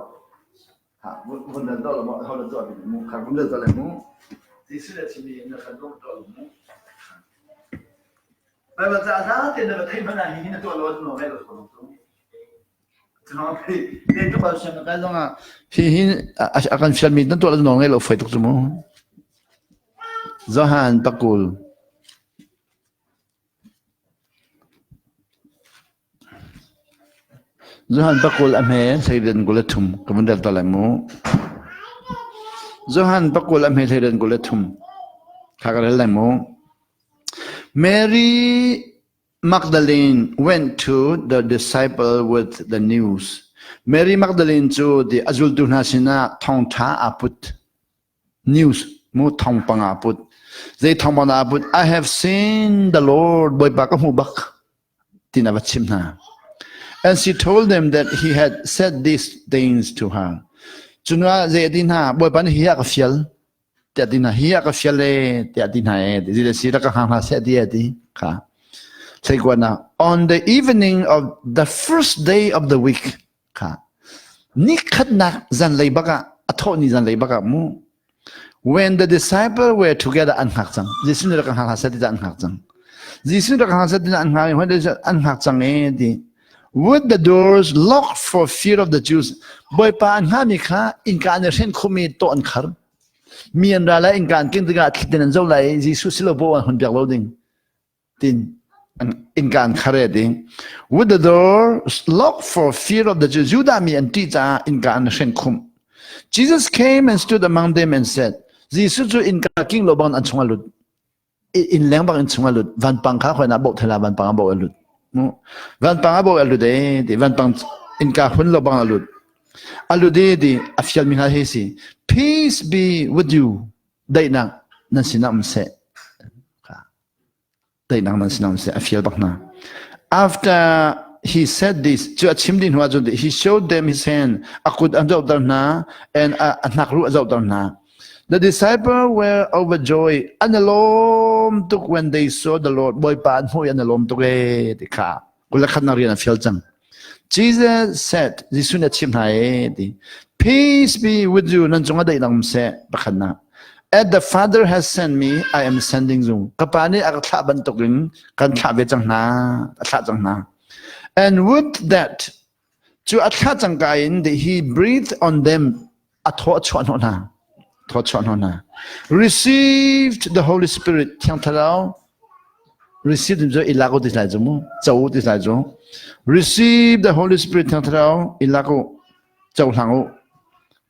S1: ha mun dan do lo hawla tu bi mu ka mun da le mu ji sila chimi na kan do to mu ba ba za za te na thai bana hi na to lo no ga lo to no pe ne to ba sha na ka longa hi akan fial mi na to lo no ga lo fai to mu zahan pakul Zohan pakul amhe sayden gulatum kamandal talamu Zohan pakul amhe sayden gulatum kagarel lamu Mary Magdalene went to the disciple with the news Mary Magdalene to the azul dunasina thong tha aput news mu thong pang aput they thong pang aput I have seen the Lord boy bakamu bak tinavachimna And she told them that he had said these things to her. Chunwa zedina boy pan hiya ka fial. Tiadina hiya ka fial le tiadina Zile sira ka hang se di ka. Segwana on the evening of the first day of the week ka. Ni khatna zan lei baka atho ni zan lei baka mu. When the disciples were together an hakjang. Jisun ra ka hang se di an hakjang. Jisun ra ka hang se di an hang when there's an hakjang di. With the doors locked for fear of the Jews, boy pa an hamika in kanation kumi to an kar. Me and Rala in kan king the gat kitten and zola Jesus silabo and hunter loading. Tin in kan kareding. With the doors locked for fear of the Jews, Judami and Tita in kanation kum. Jesus came and stood among them and said, Jesus in king loban and swallowed. In Lambang and swallowed, Van Panka when about Tela Van Pangabo alud. Van pangabo alude di van pang inka hun lo bang alud alude di afial minha hesi peace be with you dai na nan sinam se dai na nan sinam se afial bakna after he said this to achimdin huwa jod he showed them his hand akud anjau darna and anakru anjau darna the disciples were overjoyed and alone took when they saw the Lord boy pan ho and alone took the car Jesus said Jisuna chimhae peace be with you nanjunga dai nam se bakana as the Father has sent me I am sending you kapani akatha ban tokin kan thabe changna atha changna and with that to atha changkain he breathed on them atho chonona received the Holy Spirit received the ilago disajomu chau disajo received the Holy Spirit ilago chau hango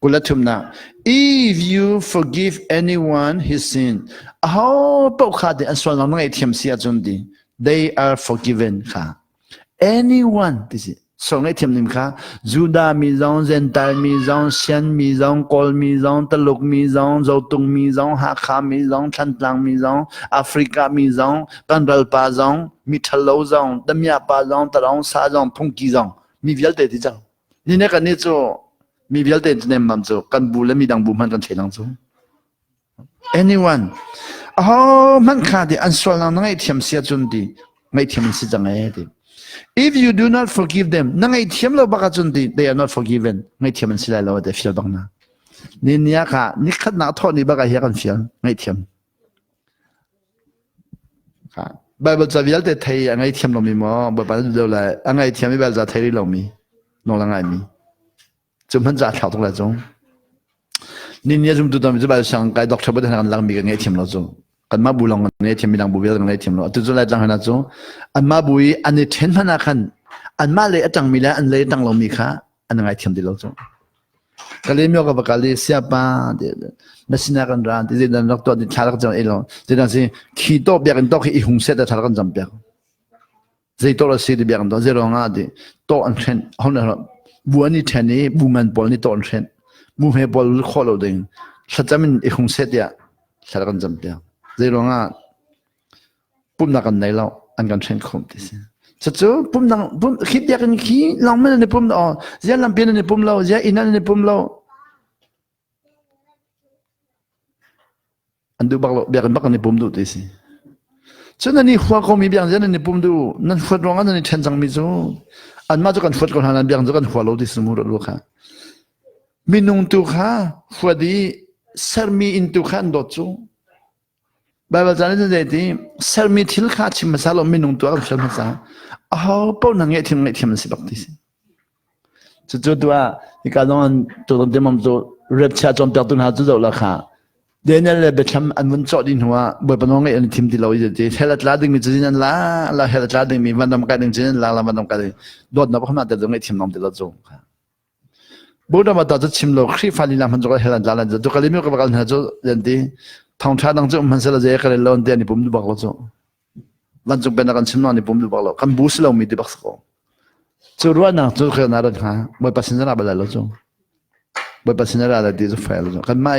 S1: kulatumna if you forgive anyone his sin how pokhade aswal ngai thiam sia jundi they are forgiven kha anyone this is so ngai thiam nim kha juda mi zong zental mi zong sian mi zong kol mi zong taluk mi zong zautung mi zong ha kha mi zong thantlang mi zong africa mi zong kanral pa zong mi thalo zong damya pa zong tarong sa zong phungki zong mi vial te ti zong ni ne ka ne cho mi vial te ne mam cho kan bu le mi dang bu man kan thelang cho anyone oh man kha de an swal nang ngai thiam sia chun di ngai thiam si jang ai de if you do not forgive them nangai thiam lo baka chun di they are not forgiven ngai thiam si lai lo de fial bang na ni nia kha ni khat na tho ni baka hi kan fial ngai thiam kha บเบิลจะวิลแต่ไทยอังไงเทียมเรามีมั้งแบบนั้นเดียวเลยอังไงเทียมไม่แบบจะไทยเรามีนองละไงมีจุ่มพันจะถ่ายตรงไหนจงนี่เนี่ยจุ่มตัวตอนจะแบบช่างไกด์ด็อกเตอร์เป็นทางหลังมีกันไงเทียมเราจงกันมาบุลองกันไงเทียมมีหลังบุวิลกันไงเทียมเราตัวจุดแรกจังหันจงอันมาบุยอันนี้เทียนพนักขันอันมาเลยจังมีแล้วอันเลยจังเรามีค่ะอันไงเทียมดีเราจงกะเลยมีก็บอกกะเลยเสียบ้าเดี๋ยวนั่นสินะกันร้านที่จะนั่งตัวที่ชาลักจังเอลที่นั่นสิขี้โตเบียกันโตขี้หุ่งเสด็จชาลักจังเบียกใจโตเราสิเบียกันโตเจรองาดิโตอันเทนเขาเนี่ยบัวนี่เทนนี่บูมันบอลนี่โตอันเทนบูเฮบอลข้อเราเด้งสัจจะมันหุ่งเสด็จชาลักจังเบียกเจรองาปุ่มนักกันไหนเราอันกันเทนคอมที่สิสัจจะปุ่มนักปุ่มคิดเบียกันขี้ลองไม่ได้ปุ่มอ๋อเจ้าลำเปียนในปุ่มเราเจ้าอินนั่นในปุ่มเราอันดูบักเราเบียกันบักกันในปุ่มดูที่สิฉะนั้นนี่หัวเขามีเบียงเจ้าในปุ่มดูนั่นฟัดร้องอันนั้นเชนจังมิจูอันมาจุกันฟัดกันหันเบียงจุกันหัวเราที่สมุทรลูกค่ะมินุงตุค่ะฟัดดีเซอร์มีอินตุค่ะดอจูบาบาจานี่จะได้เซอร์มีทิลค่ะชิมซาลมินุงตัวกับชิมซาอ้าวป้อนนั่งเงี้ยทีมสิบักที่สิจุดตัวอีกการนอนตัวตอนเดิมมันตัวเรียบชาจอมเปียกตุนหาจุดเราค่ะเดี๋ยวนี้เลยไปทำอันวันจอดินหัวบ่ปนองไอ้อันทีมที่เราจะเฮลัดลาดึงมีจุดนั้นละเฮลัดลาดึงมีวันดำกันดึงจุดนั้นละวันดำกันโดดนับเข้ามาแต่ตรงไอ้ทีมน้องที่เราจงค่ะบุตรมาตัดจะชิมเราครีฟันลีลามันจะเฮลัดลาแล้วจะก็เลยมีกับกันหาจุดยันที่ทองชาดังจุดมันเสร็จแล้วจะเอกเลยล้นเดียนี่ผมดูบักเราจงวันจงเป็นกันชิมน้องนี่ผมดูบักเรากันบูสเรามีที่บักสกจุดว่านักจุดเขียนอะไรค่ะบ่ปัสสินอะไรเราจงบ่ปัสสินอะไรที่จะไฟเราจงกันไม่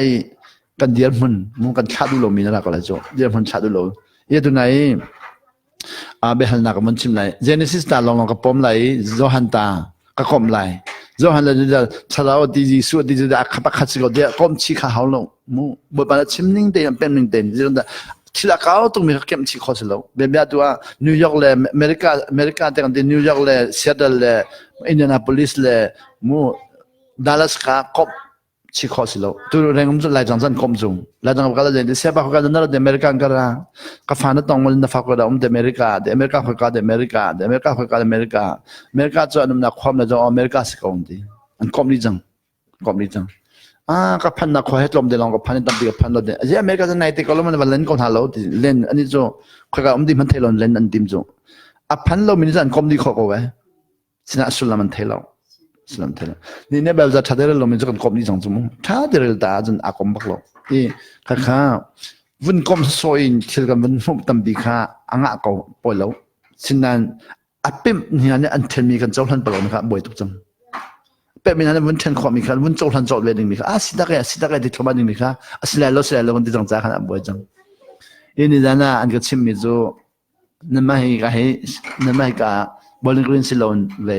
S1: กันเดียร์มันกันชาดูโลมีนั่นแหละก็เลยจ้ะเดียร์มันชาดูโลยี่ตัวไหนเบหันนักมันชิมไหนเจเนซิสตาลองกับปมไหลโจฮันตาก็คอมไหลโจฮันเลยจะชาลาวดีจีสุดดีจีอักขับขัดสิก็เดียร์คอมชีขาเขาลงมูบ่ปานชิมนิ่งเดียร์เป็นนิ่งเดียร์ที่นั่นที่ละเขาต้องมีเข้มชีข้อสิโลเบียตัวนิวยอร์กเลยอเมริกาแต่กันที่นิวยอร์กเลยซีแอตเทิลเลยอินเดียนาโพลิสเลยมูดัลลัสก็คอมชีข้อสิโลตัวเรื่องมันจะไล่จังจันคอมจงไล่จังก็ได้เสียบเขาก็ได้นั่นเดอเมริกันก็ได้ก็ฟังนั่นต้องมันจะฟังก็ได้เดอเมริกาเขาก็เดอเมริกาเขาก็เดอเมริกาจะนั่นนักความนั่นจะอเมริกาสิเขาดีอันคอมนี่จังก็พันนักความให้ลมเดลองก็พันตั้งปีก็พันเราเดอเมริกาจะไหนที่ก็แล้วมันเล่นก็ฮัลโหลเล่นอันนี้จ้เขาก็ดีมันเทลอนเล่นอันดิมจ้พันเรามีจันคอมดีเขาก็ไว้สินะสุลมันเทลสลัมเทลนี่เนี่ยแบบจะทัดเดอร์เราไม่จะกันคอมนี่จังจุ่มทัดเดอร์ตาจนอากมบักเราข้าวันคอมสอยเชื่อกันวันมุ่งตั้มบีข้าอ่างก็ปล่อยเราสินั้นเป็มเนี่ยอันเทนมีกันเจ้าทันปล่อยนะครับบ่อยทุกจังเป็มมีนั้นวันเทนคอมมีกันวันเจ้าทันจอดเวดิงมีค่ะสิตาแกที่ทำบ้านดิงมีค่ะสิแล้ววันที่จังจ้าขนาดบ่อยจังนี่ด้านน่ะอันก็ชิมมีจูนั่นไม่ก็บอลกรีนซิลอนเว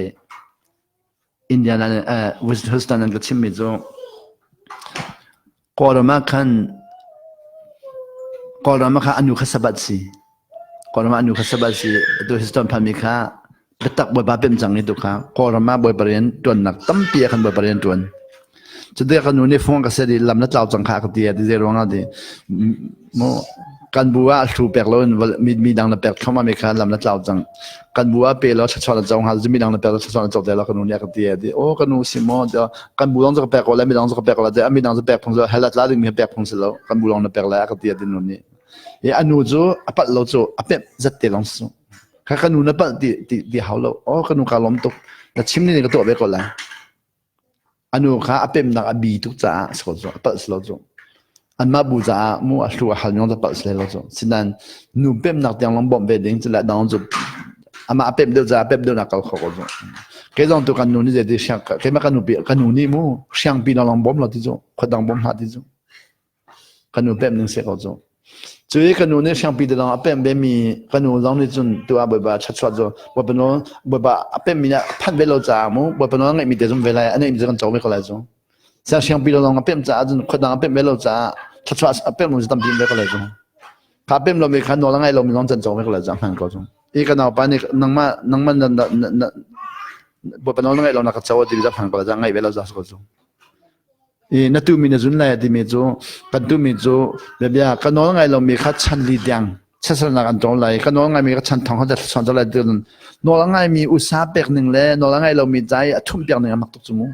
S1: อินเดียนั่นวิสต์ฮัสตันนั่นก็ชิมมิจูกอร์มาคันอันยูขสบัดซีตัวฮิสตันพามิค่ะกระตักบอยบาเป็นจังนี่ตัวค่ะกอร์มาบอยปริญตัวนักตั้มเปียกันบอยปริญตัวจะเรียกกันนู่นนี่ฟงก็เสด็จลำนัดเจ้าจังค่ะก็เดียที่เจรองอ่ะดิโมกันบัวชูเปกล้วนมีดังนับเปกเข้ามาไม่ค่ะลำนัดเจ้าจังกันบัวเปแล้วชัดๆจังหาจะมีดังนับเปแล้วชัดๆจังแต่ละกันนู่นเนี่ยก็เดียดิโอ้กันนู่นสิโมเดี๋ยวกันบัวต้องจะเปกอะไรไม่ต้องจะเปกอะไรแต่มีดังจะเปกพงศ์เฮลัดลาดึงมีเปกพงศ์แล้วกันบัวต้องนับเปกแล้วก็เดียดินู่นนี่อันนู้นจูปัดเราจูเป็ดจัดเตลองสูข้ากันนู่นนับปัดที่เขาเราโอ้กันนู่นการล้มตกแต่ชิมนี่ก็ตัวเบกก่อนละอันนู้นข้าเป็ดนักบีทุกจ้าสกจูปัดสโลจูอันมาบูจ้ามูอัศวะหันยองจะปัดสโลจูสินั้นนู่นเป็ดนักเตียงลองบ่มเบดดิ้งจะละดังจูอามาเป็ดเดียวจ้าเป็ดเดียวนักเขาเขาจูแค่ตอนตัวกันนู่นนี่จะได้เชียงแค่มากันนู่นนี่มูเชียงปีนลองบ่มเราที่จูขดังบ่มหาที่จูกันนู่นเป็ดหนึ่งเสียเขาจูจุยกันนู่นเนี่ยช่างปีเดียวเป็ดเบมีกันนู่นลองนี่จุนตัวแบบชัดๆจูว่าเป็นน้องแบบเป็ดมีเนี่ยพันเวลจ้ามูว่าเป็นน้องไงมีเดียวจุนเวลาอันนี้มีจะกันจ้าไม่เขาเลยจูเสียช่างปีเดียวเป็ดจ้าจุนขดังเป็ดเวลจ้าชัดๆเป็ดมันจะทำปีไม่เขาเลยจูข้าเป็ดเราไม่ขันน้องไงเราไม่น้องจันจ้าไม่เขาเลยจ้าหันเขาจูอีกันเอาไปนี่นังมันว่าเป็นน้องไงเรานักจ้าที่จะหันเขาเลยจ้าไงเวลาจ้าเขาจูนั่นตัวมีนจุนเลยที่มีจูกันตัวมีจูแบบนี้กันน้องไงเรามีข้าชันลีดัง เช่นนักอันตรายก็น้องไงมีก็ฉันทองเขาจะสอนอะไรเดือนน้องไงมีอุตสาหเปียกหนึ่งเลยน้องไงเรามีใจทุ่มเปียกหนึ่งมักตุกจมูก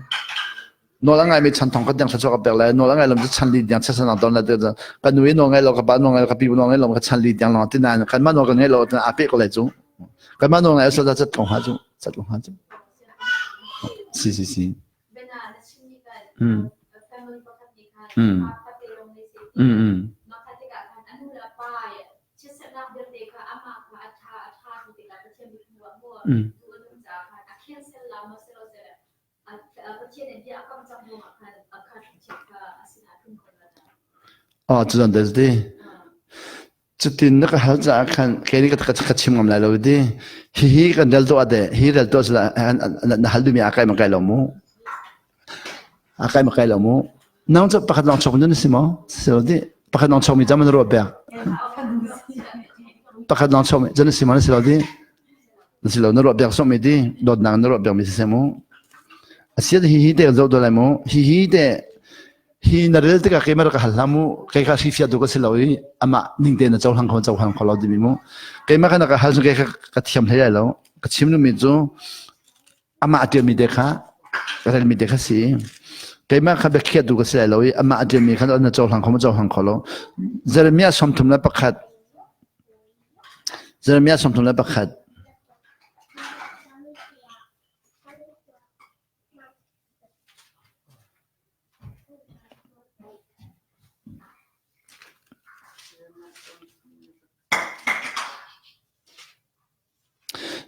S1: น้องไงมีฉันทองก็ยังฉันชอบเปียกเลยน้องไงเราจะฉันลีดยังเช่นนักตอนนั้นเดือนกันนุ้ยน้องไงเรากับบ้านน้องไงกับพี่น้องไงเราก็ฉันลีดยังเราที่นั่นกันมาน้องไงเราจะอาเปียกอะไรจุกันมาน้องไงเราจะทองหาจุจะทองหาจุสิอืมอืมอืมอ๋อ这种的是的这点那个好在看给你个个情况来了的嘿个得多的嘿得多是那还里面阿盖嘛盖了么阿盖嘛盖了么那这把它抽的是吗是的把它抽米咱们的罗贝把它抽米真的是吗是的是的那罗贝说米的罗那那罗贝米是么现在嘿的走的来么嘿的hi na rel te ka kemar ka halamu kai ka sifia do ka siloi ama ning te na chau hang kho di mi mu kai ma kana ka hal su kai ka thiam thai lo ka chim nu mi chu ama atia mi de kha ka rel mi de kha si kai ma kha be khia du ka silai lo ama atia mi kha na chau hang kho lo jeremia som thum la pakhat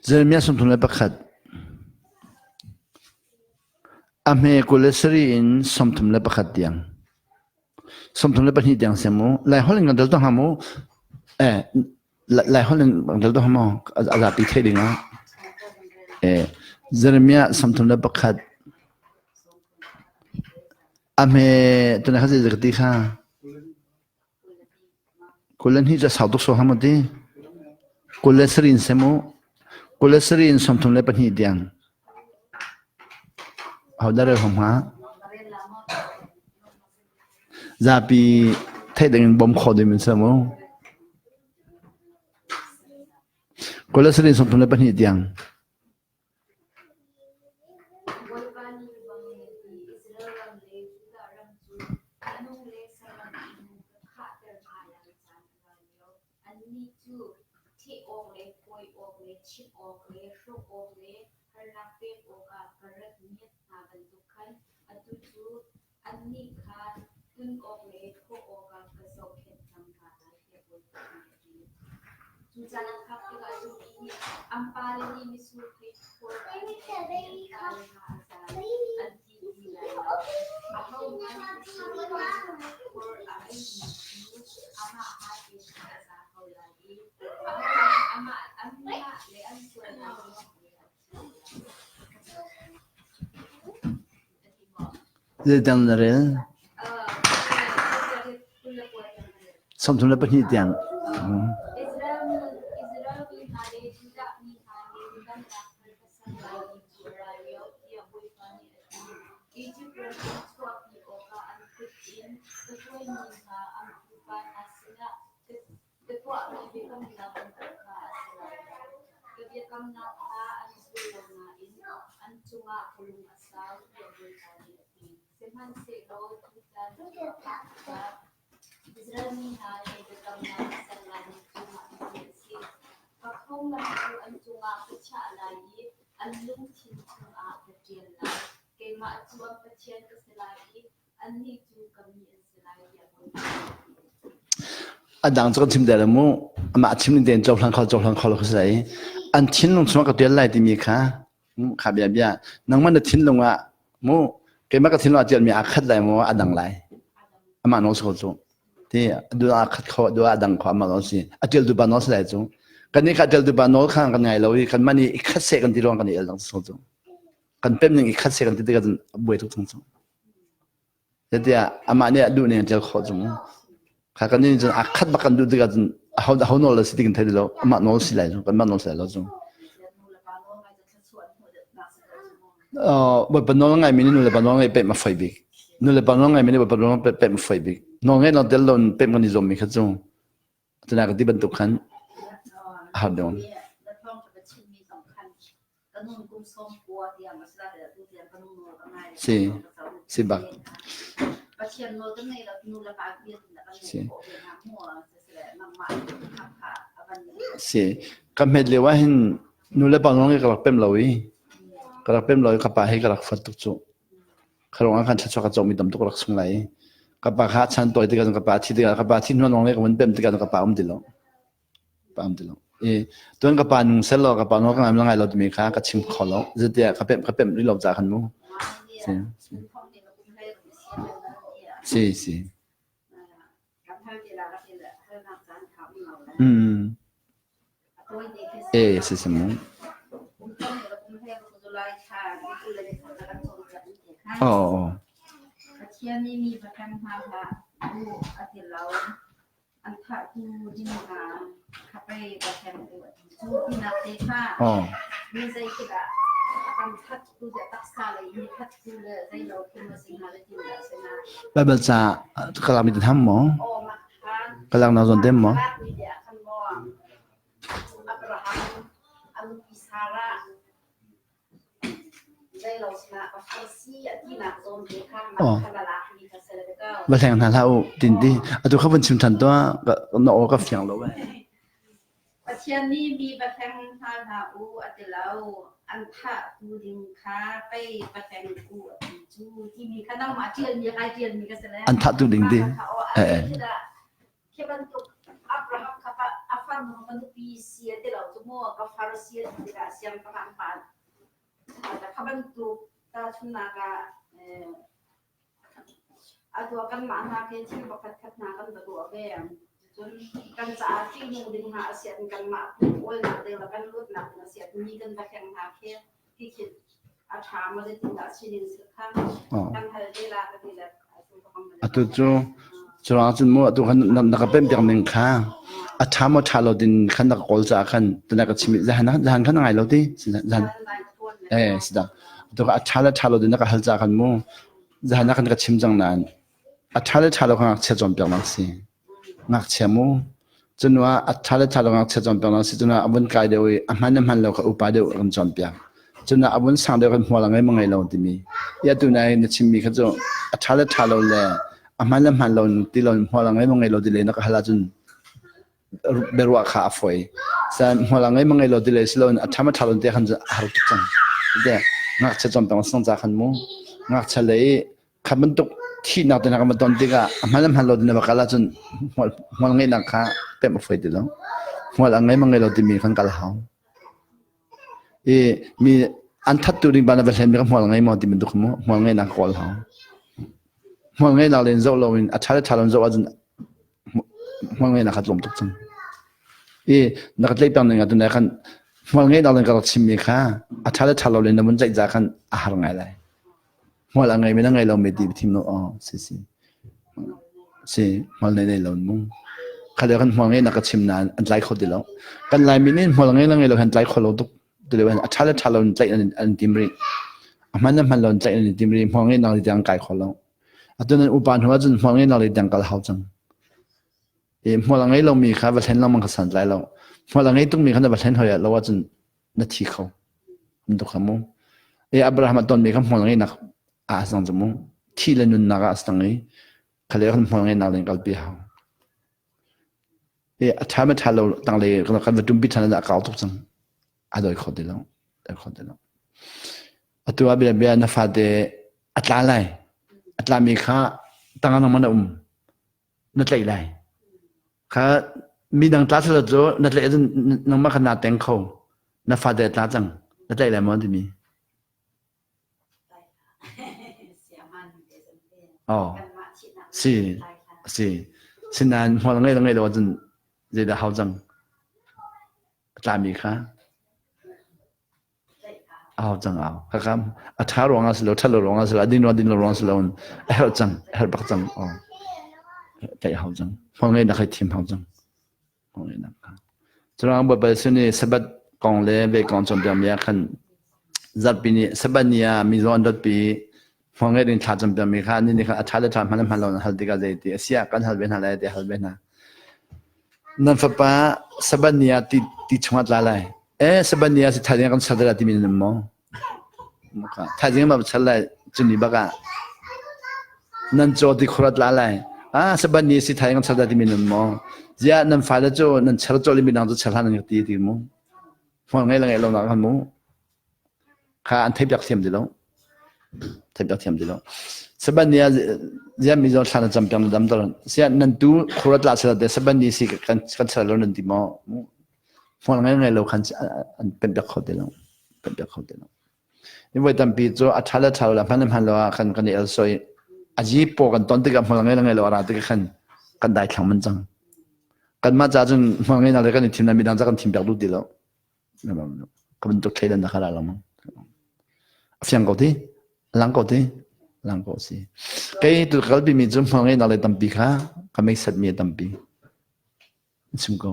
S1: Jeremia something like that. Ame kolesterol something like that yang. Something like that yang semu. Lai holing ang dalto hamo. Lai holing ang dalto hamo. Ada pitay dinga. Jeremia something like that. Ame tunay kasi zagti ka. Kulen hi just sautok so hamo di. Kolesterol semu. Kolesterol something like that yang. How dare hom ha? Zapi thay dengan bom kho di min semu. Kolesterol something like that yang. Sedang narel. Something like that yang. Adang cakap tim dalammu, mak tim ni den jauh lang kalau kesai. An tin long semua kau dia lai di mika, biar. Nang mana tin long mu, kemak tin long ajar mi akad lai mu adang lai. Amak nos kau tu, dia dua akad kau dua adang kau amak nos si. Ajar dua nos lai tu. Kan ni ajar dua nos kan kan ngai lawi kan mani ikat se kan tilong kan ilang kau tu. Kan pem ni ikat se kan tidak kan buat tu tu. Jadi amak ni adu ni ajar kau tu. Kakak ni jangan akad makan dulu dekat how nol sih tinggal tadi lo, mak nol sih lah, kan mak nol sih lah tu. Buat penol ngai mini nol penol ngai pep mafai big, nol penol ngai mini buat penol pep mafai big. Nol ngai nol delon pep kan izom mi kerja, tu nak dibentukkan. how dong
S3: แล้วท้องกับชิ้นมีสำคัญกระนุ่นกุ้งส้มกัวเตียงมาสลัดเดือดตู้เตียงกระนุ่นโนก็ง่าย
S1: si bak
S3: ปะเชียนโนก็ในเรานูละบาเบียนแล้วก็นูโอเบียนน้ำหัวเสร็จแล้วน้ำมันขับขาอันนี้
S1: si kamet le wa hin nu le bang long ka pem lawi ka pem lawi ka pa he ka fat tu chu kharong an kan cha ka chom mi dam tu ka sung lai ka pa kha chan toy te ka pa thi te ka pa thi no long le ka mun pem te ka pa dilo tuan ka pa nung sel lo ka pa no ka ngam langai lo mi kha ka chim kholo zetia ka pem ri lo cha khan mu si si si mu oh
S3: เชียนี่มีประกันมาค่ะดูอาทิตย์เราอันถ้าดูที่มาขับไปประกันตัวดูที่นักเตะค่ะ
S1: oh
S3: มีใจคิดอ่ะอันถ้าดูจะตักซาเลยมีถ้าดูเลยใจเราคือมาสิ่งอะไรที่เราเสนา
S1: ba ba cha ka la mi de tham mo
S3: โอ้มาค่ะ
S1: ka lang na zon dem mo
S3: มีเดียคันบ่อับราฮัมอัลกิซาระใจเราชนะกับเอซี่ที่นักโซนเตะค่ะมาคาราลามีกระเซเลเกอร์
S1: ba thang na la u tin ti atu kha ban chim than to ka no ka fyang lo ba
S3: ประเทศนี้มีประเทศทางหาอูอัติลาวอันทะกูดิงค้าไปประเทศกูจูที่มีคณะมาเทียนมีใครเทียนมีกระแส
S1: an tha tu ding ti
S3: แค่บรรทุกอับราฮัมกับอัฟฟานมันตุปีเสียที่เราจะมั่วกับฟาริเซียที่เราเสียงประมาณปานแต่ขบันทุกตาชุนนากาอัตัวกันมาหาเกที่ประคัดขัดนากันตัวแก่จนกันจะที่มูดึงหาเสียงกันมาโอ้ยหนักเดียวกันรุดหนักเสียงมีกันตะแคงหาแค่ที่คิดอาถามมาได้ถึงตัดชิ้นสุดข้างกันให้เวลากันนี่แหละ
S1: atu chu chura chun mo atu khan na ka pem piang ning kha a thamo thalo din khan na kol cha khan tuna ka chimi jahan khan ngai lo ti jan sida atu ka thalo din na ka hal cha khan mo jahan khan ka chim jang nan a thalo khan che jom piang nang si ngak che mo chunwa a thalo ngak che jom piang nang si chuna abun kai de wi a man lo ka upa de ram jom piang chuna abun sang de kan hwala ngai mangai lo ti mi ya tu nai na chimi kha jo a thalo le aman lo ti lo hwala ngai mangai lo ti le na ka hala chun berwa kha foi san hwala ngai mangai lo ti le silon a thalo te khan har tu chang de ngak che jom piang sang cha khan mo ngak cha le khaban tuk thi na te na ka ma ton ti ga aman lo ti na ba kala chun hwala ngai na kha pe ma foi ti lo hwala ngai mangai lo ti mi khan kal hau mi an that tu ring bana bel mi ka hwal ngai mo ti min duk mo hwal ngai na kol ha hwal ngai na len zo lo in a thalon zo ajun hwal ngai na khat lom tuk chang na ka tlei pang nga tu na khan hwal ngai na len ka chim mi kha a thalo len na mun jai ja khan a har ngai lai hwal ngai mi na ngai lo me ti thim no si hwal ngai lo mu khale khan hwal ngai na ka chim na an lai kho di lo kan lai mi ni hwal ngai lo han lai kho lo tukเลยว่าthaloใจอันติมรีมันลอนใจอันติมรีมองให้นอริจังไก่ขอลงอันนั้นอุปาหัวจนมองให้นอริจังกัลหาวจังมองให้เรามีค่ะว่าเห็นเรามันก็สั่นใจเรามองให้ต้องมีขนาดว่าเห็นเขาเราว่าจนนาทีเขามันตุกขมุอับราฮัมตอนมีคำมองให้นักสังจมูกที่เล่นนักสังนี้เขาเรียกมองให้นักเล่นกัลปีเขาthaloตั้งเลยก็การว่าจุ่มพิธานาเก่าทุกจังadoi khodilo atu abia bia na fade atla mi kha tanga mana na tlai lai kha mi dang tla sala jo na tlai nang ma khana teng kho na fade tla chang na tlai lai mo di mi si sinan ho ngai lo jin je da hao jang atla mi kha ao chang ao kham a tha ronga slo thalo ronga slo din ronga slo hel chang hel bak chang kai hau chang phongai na khai thim hau chang phongai na kha chang ba ba sene sabat kong le be kong chom pyam ya khan zat pi ni sabania mi zon dot pi phongai din tha chom pyam mi kha ni kha a tha le tha man lo hal diga zai ti asia kan hal ben hal ai de hal ben na nan fa pa sabania ti chungat la lai sabania si thading kan sadara ti min mo ka thading ma chalai chuni baga nan cho ti khurat la lai sabani si thading kan sadara ti min mo ya nan fa da cho nan char cho li min ang cho chalhan ng ti mo phon ngai la ngai lo na kan mo ka an thep yak thiam di lo thep yak thiam di lo sabania ya mi zo thana champion dam dor sia nan tu khurat la sa de sabani si kan chal lo nan ti mo phon ngai lo khan an pen yak khot de lo pen yak khot de lo ni wai tam pi cho athala thal la phan han lo kan el soi aji po kan ton ti ka phon ngai lo ra ti kan dai thang man chang kan ma cha chun phon ngai na le kan thim na mi dang cha kan thim yak lu di lo na ba kan to thailan na khala la mo fiang ko ti lang ko ti lang ko si kai tu kalbi mi zum phang ngai na le tampi kha kamai sat mi tampi sim ko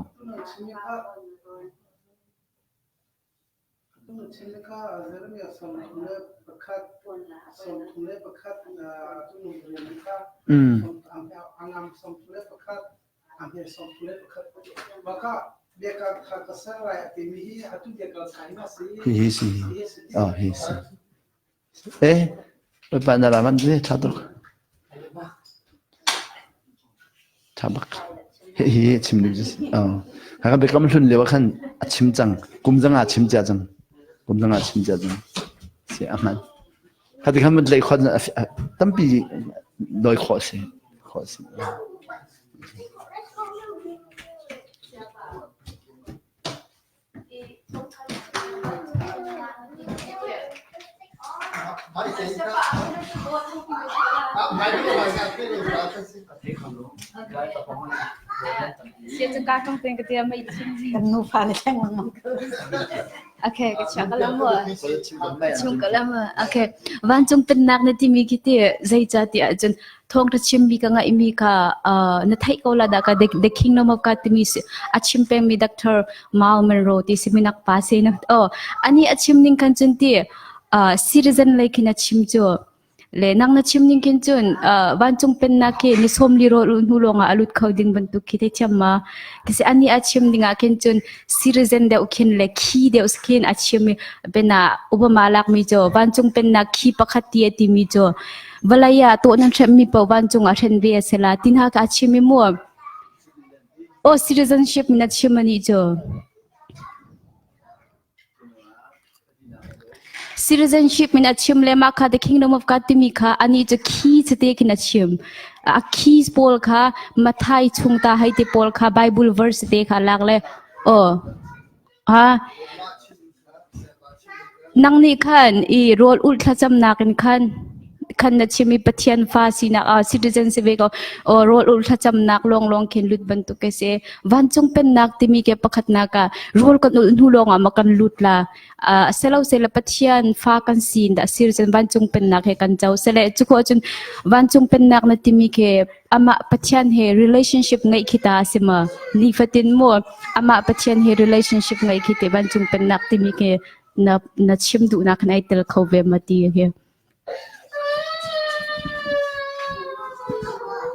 S1: hi si hi si Panaalaman din, tatok. Tabak. Chimnibs. Haka bekam lun lewakan chimjang, kumjang chimjajang. Kumjang chimjajang. Si aman. Hadi kamu lay khod tampi doi khosi. Khosi.
S2: Siyaจะการทำเป็นกระเทียมไม่ชิ้น
S3: กันนูฟ้าเลยแท่งมันคือ
S2: โอเคก็ชักกันแล้วมั้งชุมกันแล้วมั้งโอเควันจงเป็นนักในที่มีคิดที่ใจจัดที่จนทองทัชชิมมีกังไอมีค่ะในไทยก็ละดักเด็กคิงนอมกัดที่มีอาชิมเป็นมีด็อกเตอร์มาลเมนโรที่สิมีนักภาษาเนาะอันนี้อาชิมนิ่งกันจนที่citizen เลยคิดอาชิมจ่อle nang na chimning kin chun wan chung pen na ke ni somli ro nu longa alut khawding bantu khite chamma kisi ani achim dinga kin chun citizen de ukhin le khi de uskin achim bena ubama lak mi jo wan chung pen na khi pakhati ati mi jo walaya to nan threm mi pa wan chung a then ve sela tin ha ka achim mi mo o citizenship mi na chimani jo citizenship min achim le ma kha the kingdom of god timi kha ani je khi chete kin achim a khi pol kha mathai chungta haite pol kha bible verse te kha lagle o ha nang ni khan I rol ul tha cham na khan khan na chimi pathian fa sina citizen se vego o rol ul tha cham nak long khin lut ban tu ke se wan chung pen nak timi ke pakhat na ka rol kan nu longa makan lut la selo sela pathian fa kan sin da citizen wan chung pen nak he kan chau sele chuko chun wan chung pen nak na timi ke ama pathian he relationship ngai khita sima ni fatin mo ama pathian he relationship ngai khite wan chung pen nak timi ke na chim du na khnai tel khobe mati he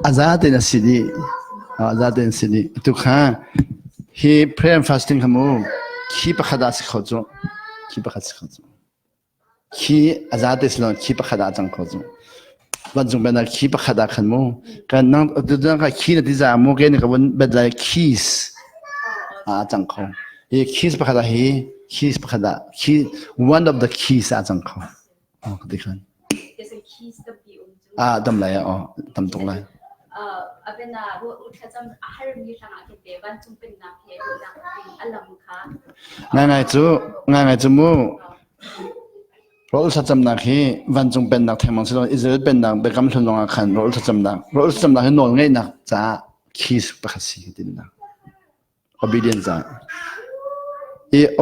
S1: Azad in a city, Azad in city. To khan, he prayer and fasting kamu, keep a hadas khozo, keep a hadas khozo. He Azad is long, keep a hadazang khozo. But Zumbana keep a hadakanmo, can not do the key that is a morgan, but like keys. Azanko. He keys Bahada, he keys Bahada, he one of the keys Azanko. Oh, they can.
S2: There's a keys to be
S1: Damlaya or Damtolai.
S2: Abena ro uthajam ahar mi ranga ke dewan chumpin na ke alam kha
S1: ngai chu mu rol sajam na khi van chung pen nak themang silo Israel pen nak bekam thunonga khan rol sajam na nol ngai nak cha khis pakhasi din na obedience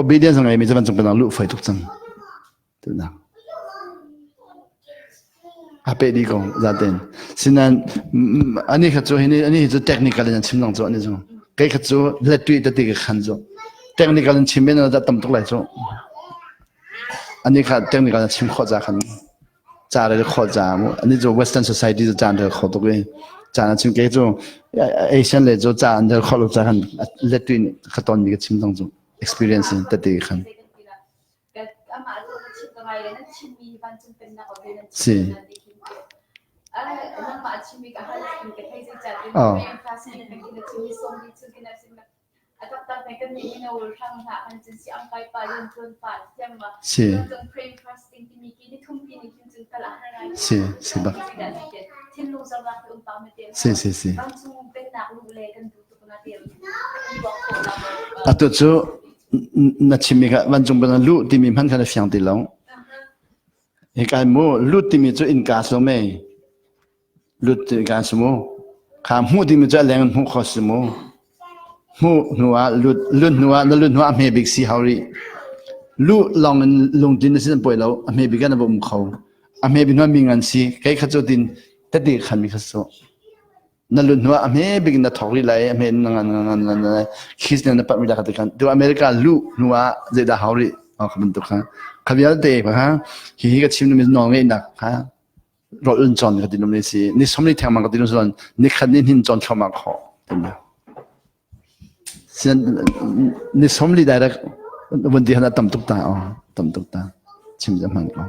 S1: obedience ngai mi van chung pen lu fai tuk chang tu na ape di ko zaten sinan ani khachu hini ani ju technical na chimlang jo ani jo kai khachu latui ta ti khan jo technical na chimben na tam tok lai jo ani kha technical na chim kho ja khan cha re kho ja mo ani jo western society jo jan de kho to ge จานชิมเกจูเอเชียนเลยจูจานเดอร์ขอลูกจานเลตุนขตอนมีก็ชิมต้องจู experience ตัดตีกันสิ Oh. Si. Si, si ba. Si, si, si. Ato chu na chimika wanjung bana lu timi man kana fiang ti long. E kai mo lu timi chu in ka so me. Lu ti ka so mo. Kham hu timi chu leng hu khos mo. Hu nuwa lu nuwa me big si hauri. Lu long long din sin poi lo me big na bom khau. A me bi no mi ngan si kai kha chu din ta ti khan mi kha so. Na lu nuwa me big na thori lai me ngan khis na pa mi da ka kan. Do America lu nuwa ze da hauri. Oh khaban to kha. Khabial te ba ha. Hi ka chim mi no nge na ha. Ro un chon ka din ni si. Ni somni thang ma ka din son ni khan ni hin chon khama kho. Sen ni somli daวันที่เราตั้มตุกตาอ๋อตั้มตุกตาชิมจะมันก็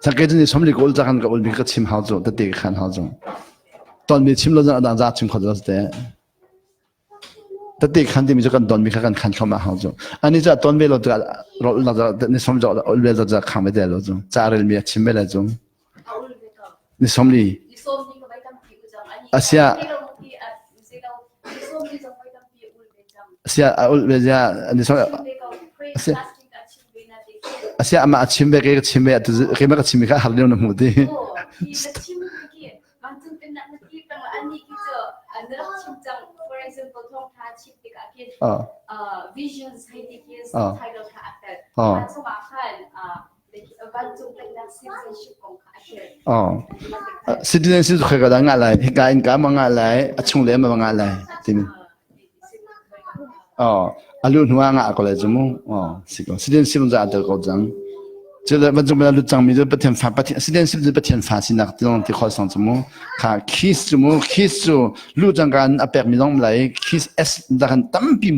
S1: สังเกตนี่สมริกอุลจากกันกับอุลบิกชิมหาวจงแต่เด็กขันหาวจงตอนมีชิมเราจะอ่านจากชิมเขาจะแต่เด็กขันที่มีจะกันตอนมีกันขันเข้ามาหาวจงอันนี้จะตอนเวลาเราจะนี่สมจะอุลเวลาจะขังไม่ได้เราจงจารีมีชิมไม่ได้จงนี่สมรีอาเซียอาเซียอุลเวลานี่สมAsia ama chimbe ke chimbe atu ke ma chimbe ka harle no mudi
S3: visions hai ki title ka atat so ma khan
S1: citizenship kha ga nga lai ka in ka ma nga lai achung le ma nga lai tin alu nuwa nga ko le jumu siko citizenship za ta ko jang je le ban jong ba lu jang mi de patien fa patien citizenship de patien fa sin nak tong ti khol sang jumu kha kiss ju lu jang kan a permis long lai kiss s da kan tam pim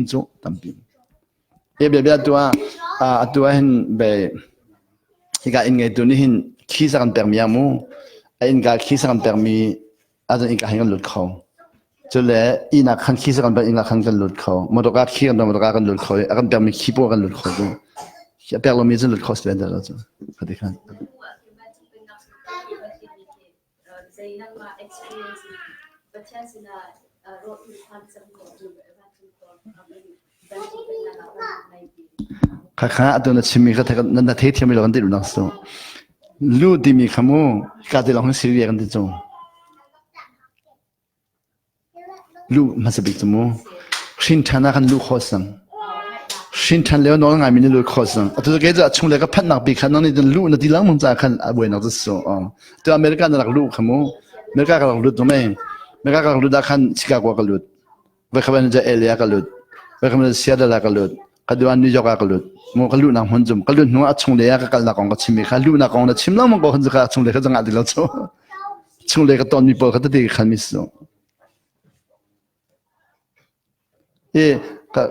S1: e be atua hen be ika in ngai tu ni hin kiss kan permis mu in ga kiss kan permis azan ika hin lut kho cho lẽ ina khăn khi sẽ còn bệnh ina khăn cần lụt khẩu một đồ khi còn một đồ cần lụt khẩu akan bị mình khi bộ cần lụt khẩu rồi khi bị lo mình sẽ lụt khẩu sẽ đến đó rồi phải đi khăn khá tôi nói chim mình có thể nó thấy thì mình lo cái điều đó số lu thì mình không muốn cái điều đó xử lý cái điều đó lu masabik tumu shin thana kan lu khosang shin than leo no nga min lu khosang atu ge za chung le ka phan nak bi khan ni lu na dilang mong za khan aboi na so to america na lu khamu america ka lu to me america ka lu da khan chicago ka lu ba khaban ja elia ka lu ba khaban seattle ka lu ka duan new york ka lu mo ka lu na hon zum ka lu no a chung le ya ka kal na kong ka chimi kha lu na kong na chim lang mong ko hon za ka chung le ka jang a di lo cho chung le ka ton mi po ka ti khan mi so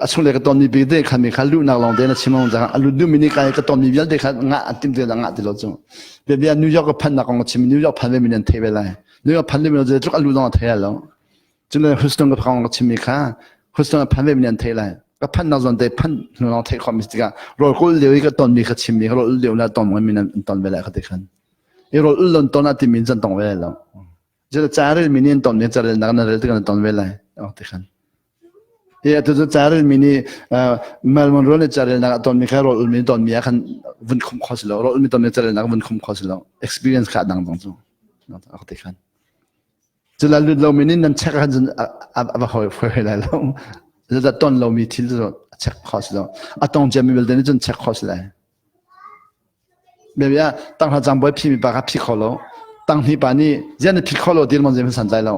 S1: achung le ka ton ni bi de khan mi khalu na long de na chimong jang alu du mini kai ka ton ni bial de kha nga atim de nga de lo chung be bia new york phan na kong chim new york phan le min the be lai new york phan le min je chuk alu dong the ya lo chung le houston ka kong chim mi kha houston phan le min the lai ka phan na zon de phan no the khom mistika ro ko le ka ton mi kha chim mi ro le na ton min ton be lai kha de khan e ro lon ton ati min jan tong be lo je cha re min ton ne cha re na na re de ton be lai de khan ya tu charil mini malmon role charil na ton mi kharo ulmi ton mi khan vun khum khoslo ro ulmi ton mi charil na vun khum khoslo experience kha dang dang chu na ta khate khan chula lu lo mini nan chak han aba hoi phoi la lo da ton lo mi thil ro chak khoslo atong jami bel den jon chak khosla be ya tang ha jam boy phi mi ba ka phi kholo tang hi pa ni jan phi kholo dir mon jem san jai lo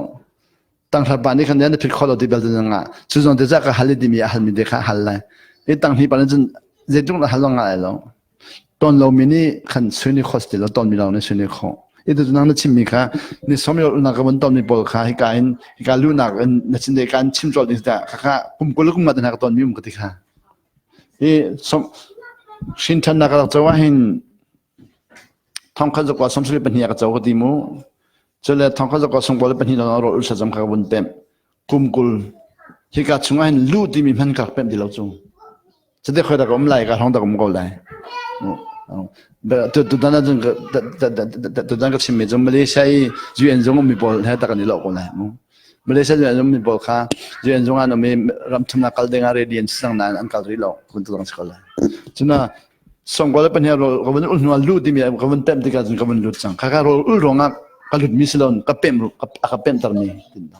S1: 当他把你看人家皮烤了对标准啊，最终在这个海里面还没得看海来，你当你把人真这种的海浪来了，当农民呢看水里喝死了，当民了那水里喝， itu nang na chim mi kha ni somyo na ka bon tom ni bol kha hi ka lu na na chin de kan chim chol ni da kha kum kul kum ma na ka ton mi um ka ti kha e som shin than na ka chawa hin thong kha zo ko som sri pan hi ka chaw ka ti mu chole thong kha zo ko song bol pan hi na ro ul sa jam kha bon tem kum kul hi ka chunga hin lu ti mi man ka pem di lo chung chade khoi da kom lai ka thong da kom ko lai tu dana jeng tu dana chim me jom Malaysia yi juan jong mi bol ha ta kan ni lo ko lai mu Malaysia juan jong mi bol kha juan jong an me ram thum na kal denga radian sang nan an kal ri lo kun tu dang skol lai chuna song bol pan ya ro ko ban ul no lu ti mi ko ban tem ti ka jeng ko ban lu chang kha ka ro ul ronga ka lut mi silon ka pem ru ka pem tar mi tin da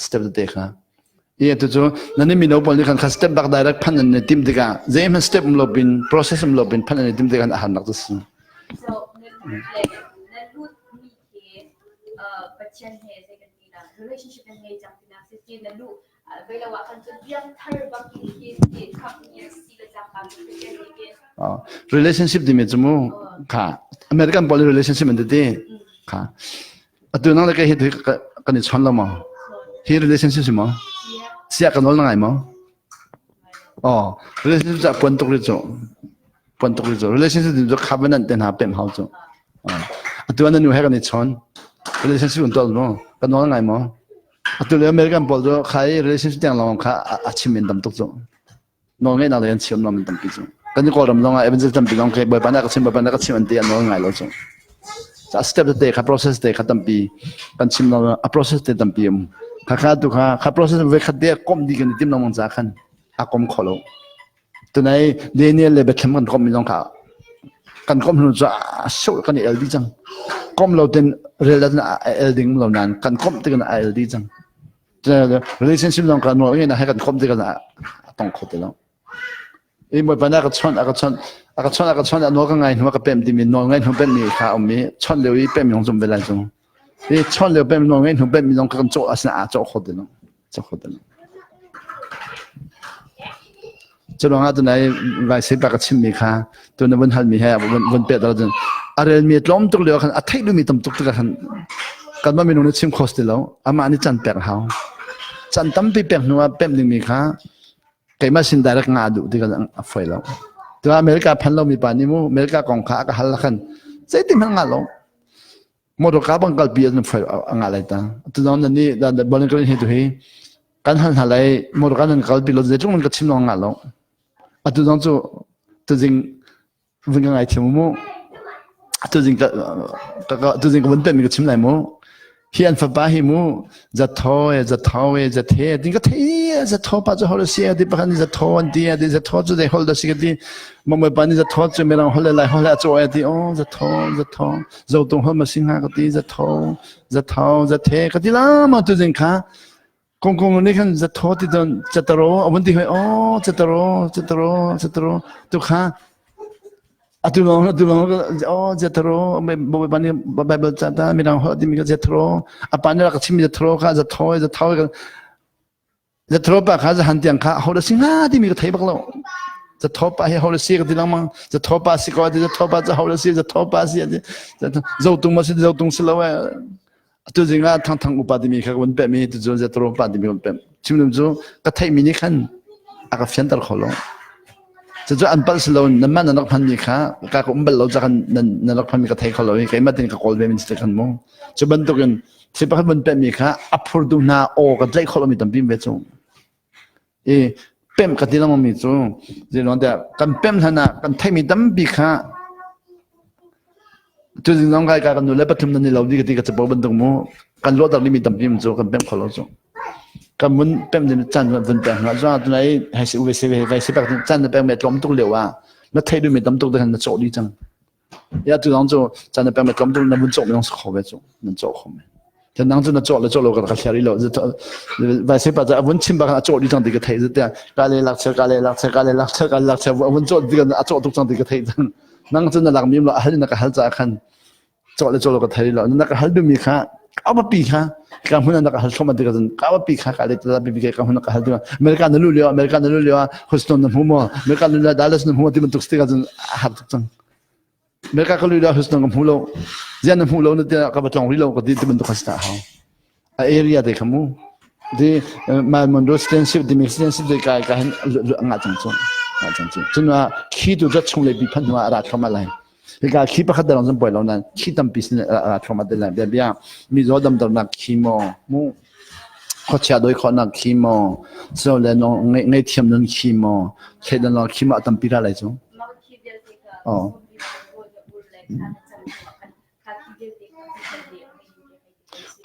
S1: step de kha iya tu jo nani mi no pol ni kan step back direct phan ne tim diga zem step lo bin process lo bin phan ne tim diga han nak tu
S2: so na lut mi ke bachan he se kan tina relationship he jang tina se ke na lu bela wa kan biang thar ba ki khap ni si la jang kan ke
S1: relationship di me jumu kha American poly relationship ande de kha atu nang ka he ka ni chon lo ma he relationship ma sia ka nol na ngai mo relationship ja pon tok ri jo relationship di jo covenant den ha pem hau jo atu an nu ha ka ni chon relationship un tol no ka nol ngai mo atu le American pol jo khai relationship tang long kha achim min dam tok jo no ngai na le yan chiam nam dam ki jo kan ni ko ram long a evangelist dam bilong ke boy pa na ka chim an te an nol ngai lo jo sa step de ka process de khatam pi kan chim no a process de dam pi kha tu kha process ve khade kom di kan tim namong za khan akom kholo tunai daniel le bekham kan kom milong kha kan kom nu za so kan ld jang kom lo ten relat na elding lo nan kan kom te kan ld jang relationship long kan no ina ha kan kom te kan tong kho te lo e mo bana ka chon no ka ngai no ka pem di mi no ngai no pem mi kha mi chon le wi pem yong zum bela jong e chon le pem no ngai no pem mi long ka cho asna a cho kho de no chalo nga tu nai vai se pa ka chim mi kha tu na bon hal mi ha bon pe da jan arel mi tlom tuk le khan athai lu mi tam tuk tuk khan kan ma mi no chim khos de lo ama ani chan pe ha chan tam pi pe nuwa pem ling mi kha kai ma sin direct nga du ti ka foi lo tu America phan lo mi pa ni mu America kong kha ka hal khan sai ti man nga lo mo ro ka bang kal pi an foi nga lai ta tu don ni da bon kan he tu he kan hal halai mo ro kan kal pi lo je chung ka chim lo nga lo atu dong chu tu jing vung ngai chim mu tu jing ka bon pe mi ka chim lai mu hian fa ba hi mu za thoe za the ding ka the za tho pa za hol sia di pa ni za tho an dia di za tho chu de hol da si di mo mo pa ni za tho chu me rang hol lai hol a chu a di za tho zo tong hol ma sing ha ka di za tho za the ka di la ma tu jing kha kong ni kan za tho ti don za taro abun ti hoi za taro tu kha atu long za taro me bo ba ni bible cha ta mi rang ho di mi ka za taro apa ni la ka chim za taro kha za tho ka za taro pa kha za han tiang kha ho da sing ha di mi ka thai bak lo za tho pa he ho da si ka di lang mang za tho pa si ko di za tho pa za ho da si za tho pa si za zo tung ma si zo tung si lo wa tu jinga thang upa di mi kha won pe mi tu zo za taro pa di mi won pe chim num zo ka thai mi ni khan aka fian tar kholoจะอันปั้นสโลนนั่นมันนักพันมีค่ะการกุมบัลเราจะกันนักพันมีกระไทยเขาเลยใครมาถึงกับกอลเวมินสเตกันมั้งจะบรรทุกันสิบพันบนเป็นมีค่ะอัพพูดูนาโอกันไล่เขาเรามีตั้งพิมพ์เวชงเป็นกันที่เรามีจงจะลองแต่กันเป็นท่านะกันไทยมีตั้งปีค่ะจุดที่น้องใครกันดูแลปฐมนั่นนี่เราดีกันที่กับจะบอกบรรทุกมั้งกันรถเรามีตั้งพิมพ์จงกันเป็นเขาเราจงกันมันเป็นเรื่องจันทร์วันเป็นว่าจะตอนไหนให้สิอุเบสิเวไปสิแบบจันทร์เป็นแบบล้มตุกเหลวอ่ะแล้วไทยด้วยไม่ล้มตุกแต่กันจะโจดีจังยาตัวน้องโจจันทร์เป็นแบบล้มตุกนั่นมันโจไม่ต้องขอไปโจนั่นโจขอไหมแต่น้องจะนั่นโจแล้วโจเราก็จะเขียนเราจะไปสิแบบจะวันชิมแบบโจดีจังดีกับไทยจะแต่การเลี้ยงเชื่อวันโจดีกันโจตุกจังดีกับไทยจังน้องจะนั่นหลังมีเราหันนักหันจากกันโจแล้วโจเราก็ไทยเรานักหันด้วยมีค่ะเอามาปีค่ะการหุ่นนักหัลเข้ามาดีกันก้าวปีข้าการเลี้ยงปีการหุ่นนักหัลด้วยอเมริกันนั่นรู้เลี้ยวฮุสตันนั่นหัวอเมริกันนั่นดัลลัสนั่นหัวที่มันตุกสติกันหัดตุกจัง mereka kalau dah harus nangam hulau jangan hulau nanti kabar tong rilau kau di bentuk khasta hau area deh kamu di menurut extensive di extensive di kai kai ngat cengceng cuma kitu jat chung lebih pan dua arah kama lain jika kipa kada langsung boleh lawan kitam bisnis arah kama lain biar mizodam ternak kimo mu kau cia doi kau nak kimo so le no ngai tiam non kimo kena no kimo atam pira lai tu oh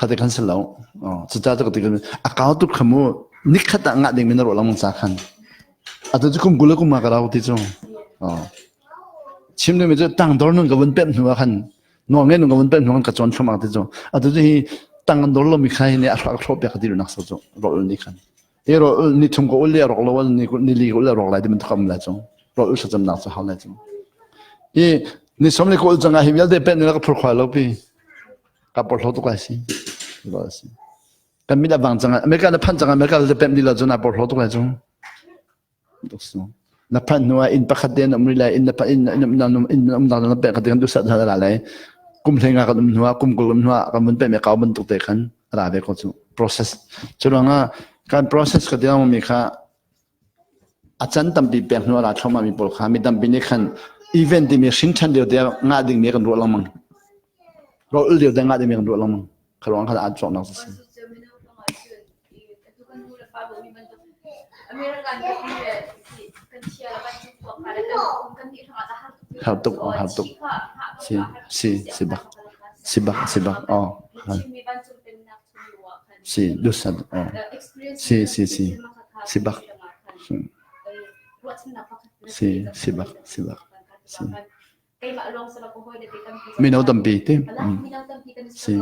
S1: kata kan selau, sejak itu ketika akau tu kamu nikah tak ngat dengan orang mengsakan, atau tu kamu gula kamu makarau tu, cimne macam tang dorong kawan pen nuan kan, nuangen kawan pen nuan kacuan cuma tu, atau tu tang dorong mikhay ni asal asal biar kadiru nak saja, rol ni kan, rol ni tunggu ulia rol awal ni li ulia rol lagi bentuk kamu lagi, rol usah jam nak sahal lagi, ni somni kau jangan hibyal de pen ni nak perkualau pi, kapal tu kasih. Kami dah bang jangan, mereka ada pan jangan mereka ada pem di lazu nak berhutang lazu. Dosa. Napan nuai in pakatian umrila in umdan pem katian tu sat hala lalai. Kum tengah kat nuai kum kulum nuai kamu pem mereka bentuk tekan rabe kau tu proses. Curanga kan proses katian mereka acan tampi pem nuai lah cuma mi polka mi tampi ni kan event di mesin chan dia ngading ni kan dua lamang. Rol dia ngading ni kan dua lamang. Kalau orang ada ajak nak sih. Hartuk, sibak, oh, dosa, oh, sibak, Minau tampi tu. Si.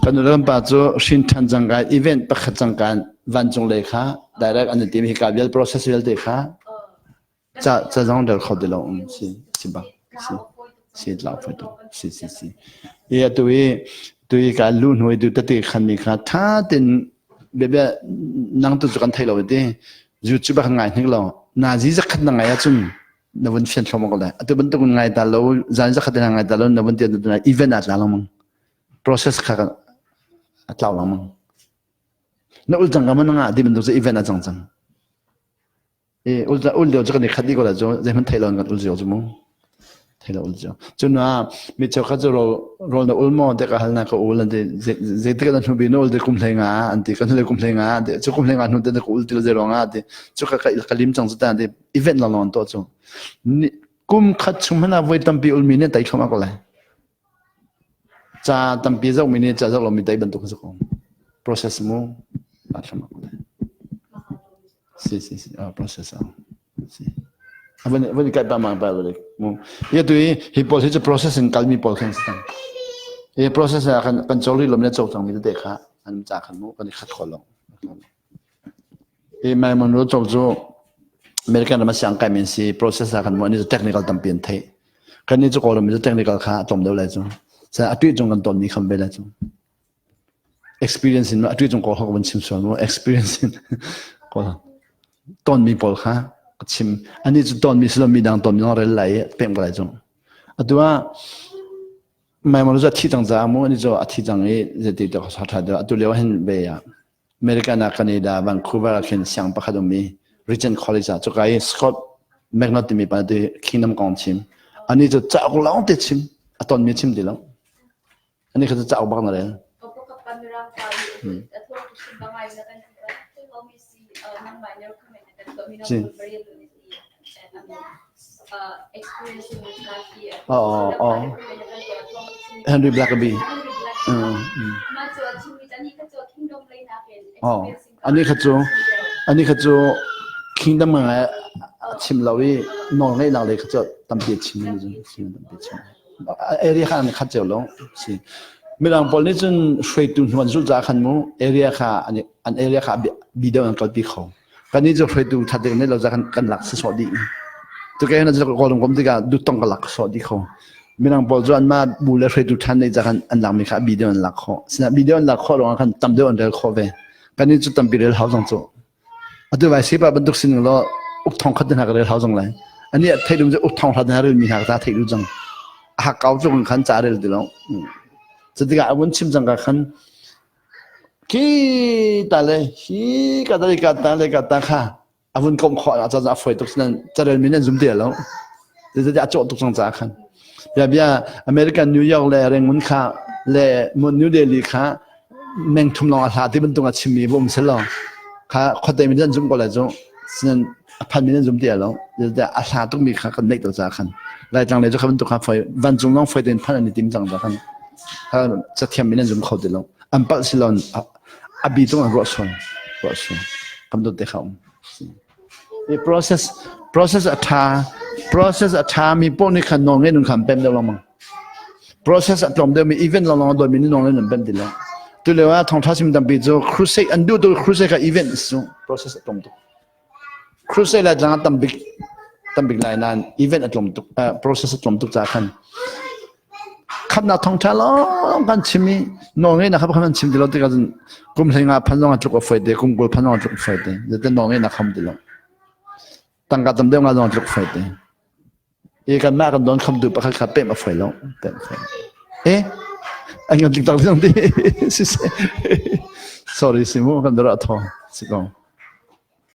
S1: Kan dalam baca shintan jangkai event pakcangkan vanjung lekha direct ane tim hikabial proses real dekha. Jang dah kau dulu si lau foto si. Ia tu kalau nuai tu tadi kami kata ten bebe nang tu jukan thai lau itu. YouTube ngai ni lo nazi zakat na ngai achun na bun fian thoma ko la atu bentuk ngai ta lo zan zakat na ngai ta lo na bun ti na event at la mang process kha at la mang na ul jang man nga di bentuk event at jang ul do jaka ni khadi ko la jo zeman thai lo ngat ul jo mo thai lo ul jo chuna mi chaw kha jo rol na ul mo de ka hal na ko ul de ze te ka nu bi no de kum thenga anti kan le kum thenga de chu kum thenga nu de ko ul til zero nga de chu ka kalim chang zu ta de event la lon to chu kum khat chum na voi tam pi ul mi ne tai khama ko la cha tam pi zau mi ne cha zau lo mi tai ban to ko process mo ba khama ko la si process si Abang ikat pamang apa boleh? Ia tu hipol itu proses yang kalmi polkan sedang. Ia proses akan control lomnya jauh jauh itu dekha, anu cakap mu kan ikat kolong. Ia memang menurut jauh mereka nama siangkai mensi proses akan mu ini technical tampian thai. Kan ini kolom itu technical kah tom dah laju. Saya atu itu kan tom ni kan bela tu. Experience ini atu itu kau hak bencim soal experience kolom. Tom ni polka. Chim, ani tu ton misal midang ton yang relai pem kalau jong. Atua, memang tu ati jang jamu ani tu ati jang ni jadi tu khasar ada. Atu lewahin beya. Amerika nak Canada, Vancouver akan siang pakadumi, Regent College tu kai Scott Magnotti mi pada Kingdom Come chim. Ani tu cak ulang tu chim, aton mi chim dilang. Ani kata cak ubah nara. Henry Blackaby. Ani khajo kingdom nga chimlawi nong ngai nang le khajo tampi chim ni area khan khajo lo si mirang pol ni chun shui tu hwan zu za khan mu area kha an area kha video an kalpi kho kani jo shui tu thade ne lo za kan lak se so di tu ke na jo ko lom kom diga du tong ka lak so di kho mirang pol jo an ma bu le shui tu than ne za kan an lang mi kha video an lak kho sina video an lak kho lo kan tam de on del kho ve kani chu tam pirel hau jang cho atu vai sipa bentuk sin lo อุกทองขัดหนักเลยเท่าจังเลยอันนี้ไทยดูจะอุกทองขัดหนักเลยมีหนักตาไทยดูจังหักเกาจงขันจ่าเลยดีแล้วจะติกาวันชิมจังกับขันขี้ตาเลยขี้กัดเลยกัดตาเลยกัดตาค่ะวันกลมขออาจจะฝอยตุกนั้นจะเดินมีนั่นจุ่มเดียวแล้วจะโจตุกจังจ่าขันแบบอเมริกันนิวยอร์กเลยเร่งมุนค่ะเลยมุนนิวเดลีค่ะแมงทุ่มลองอาหารที่มันตรงกับชิมีบ่มเสร็จแล้วค่ะคนเต็มมีนั่นจุ่มก็เลยจ้ะนั้นพันมีนั่นจุ่มเดียวแล้วจะอาหารต้องมีค่ะกันเด็กตัวจ่าขันรายจังเลยจะขับมันตุกค่ะฝอยวันจุ่มน้องฝอยเดินพันอันนี้ติมจังจ่าขันถ้าจะเทียมมีนั่นจุ่มเขาเดียวแล้วอันปัจจุบันอาบีตรงรอส่วนคำตัวเด็กเขาใน process อัฐามีพวกนี้ขันนองเงินหนึ่งขันเป็นเดียวลงมั้ง process อัตรมเดียวมี event ลองโดยมีนองเงินหนึ่งเป็นเดียวตัวเลยว่าทองท้าสิมดับปีโจ crusade อันดูตัว crusade กับ event สูง process อัตรมตัว crusade แล้วจังตั้มบิ๊กไลน์นั้น event อัตรมตัวprocess อัตรมตัวจากขันขับนาทองท้าล้อกันชิมีนองเงินนะครับขับมันชิมเดียวที่กันกุมเสียงพันนองอัตรุกไฟเดียกุมกุลพันนองอัตรุกไฟเดียจะนองเงินนะครับเดียวตั้งการทำเดียวกันนองอัตรุกไฟเดียอีกันมากกันโดนคำดูปะขับเป๊ะมาไฟแล้วเป๊ะไฟอันนี้ติ๊กต็อกที่ตรงที่ sorry สิมูกันดราทอสิกอง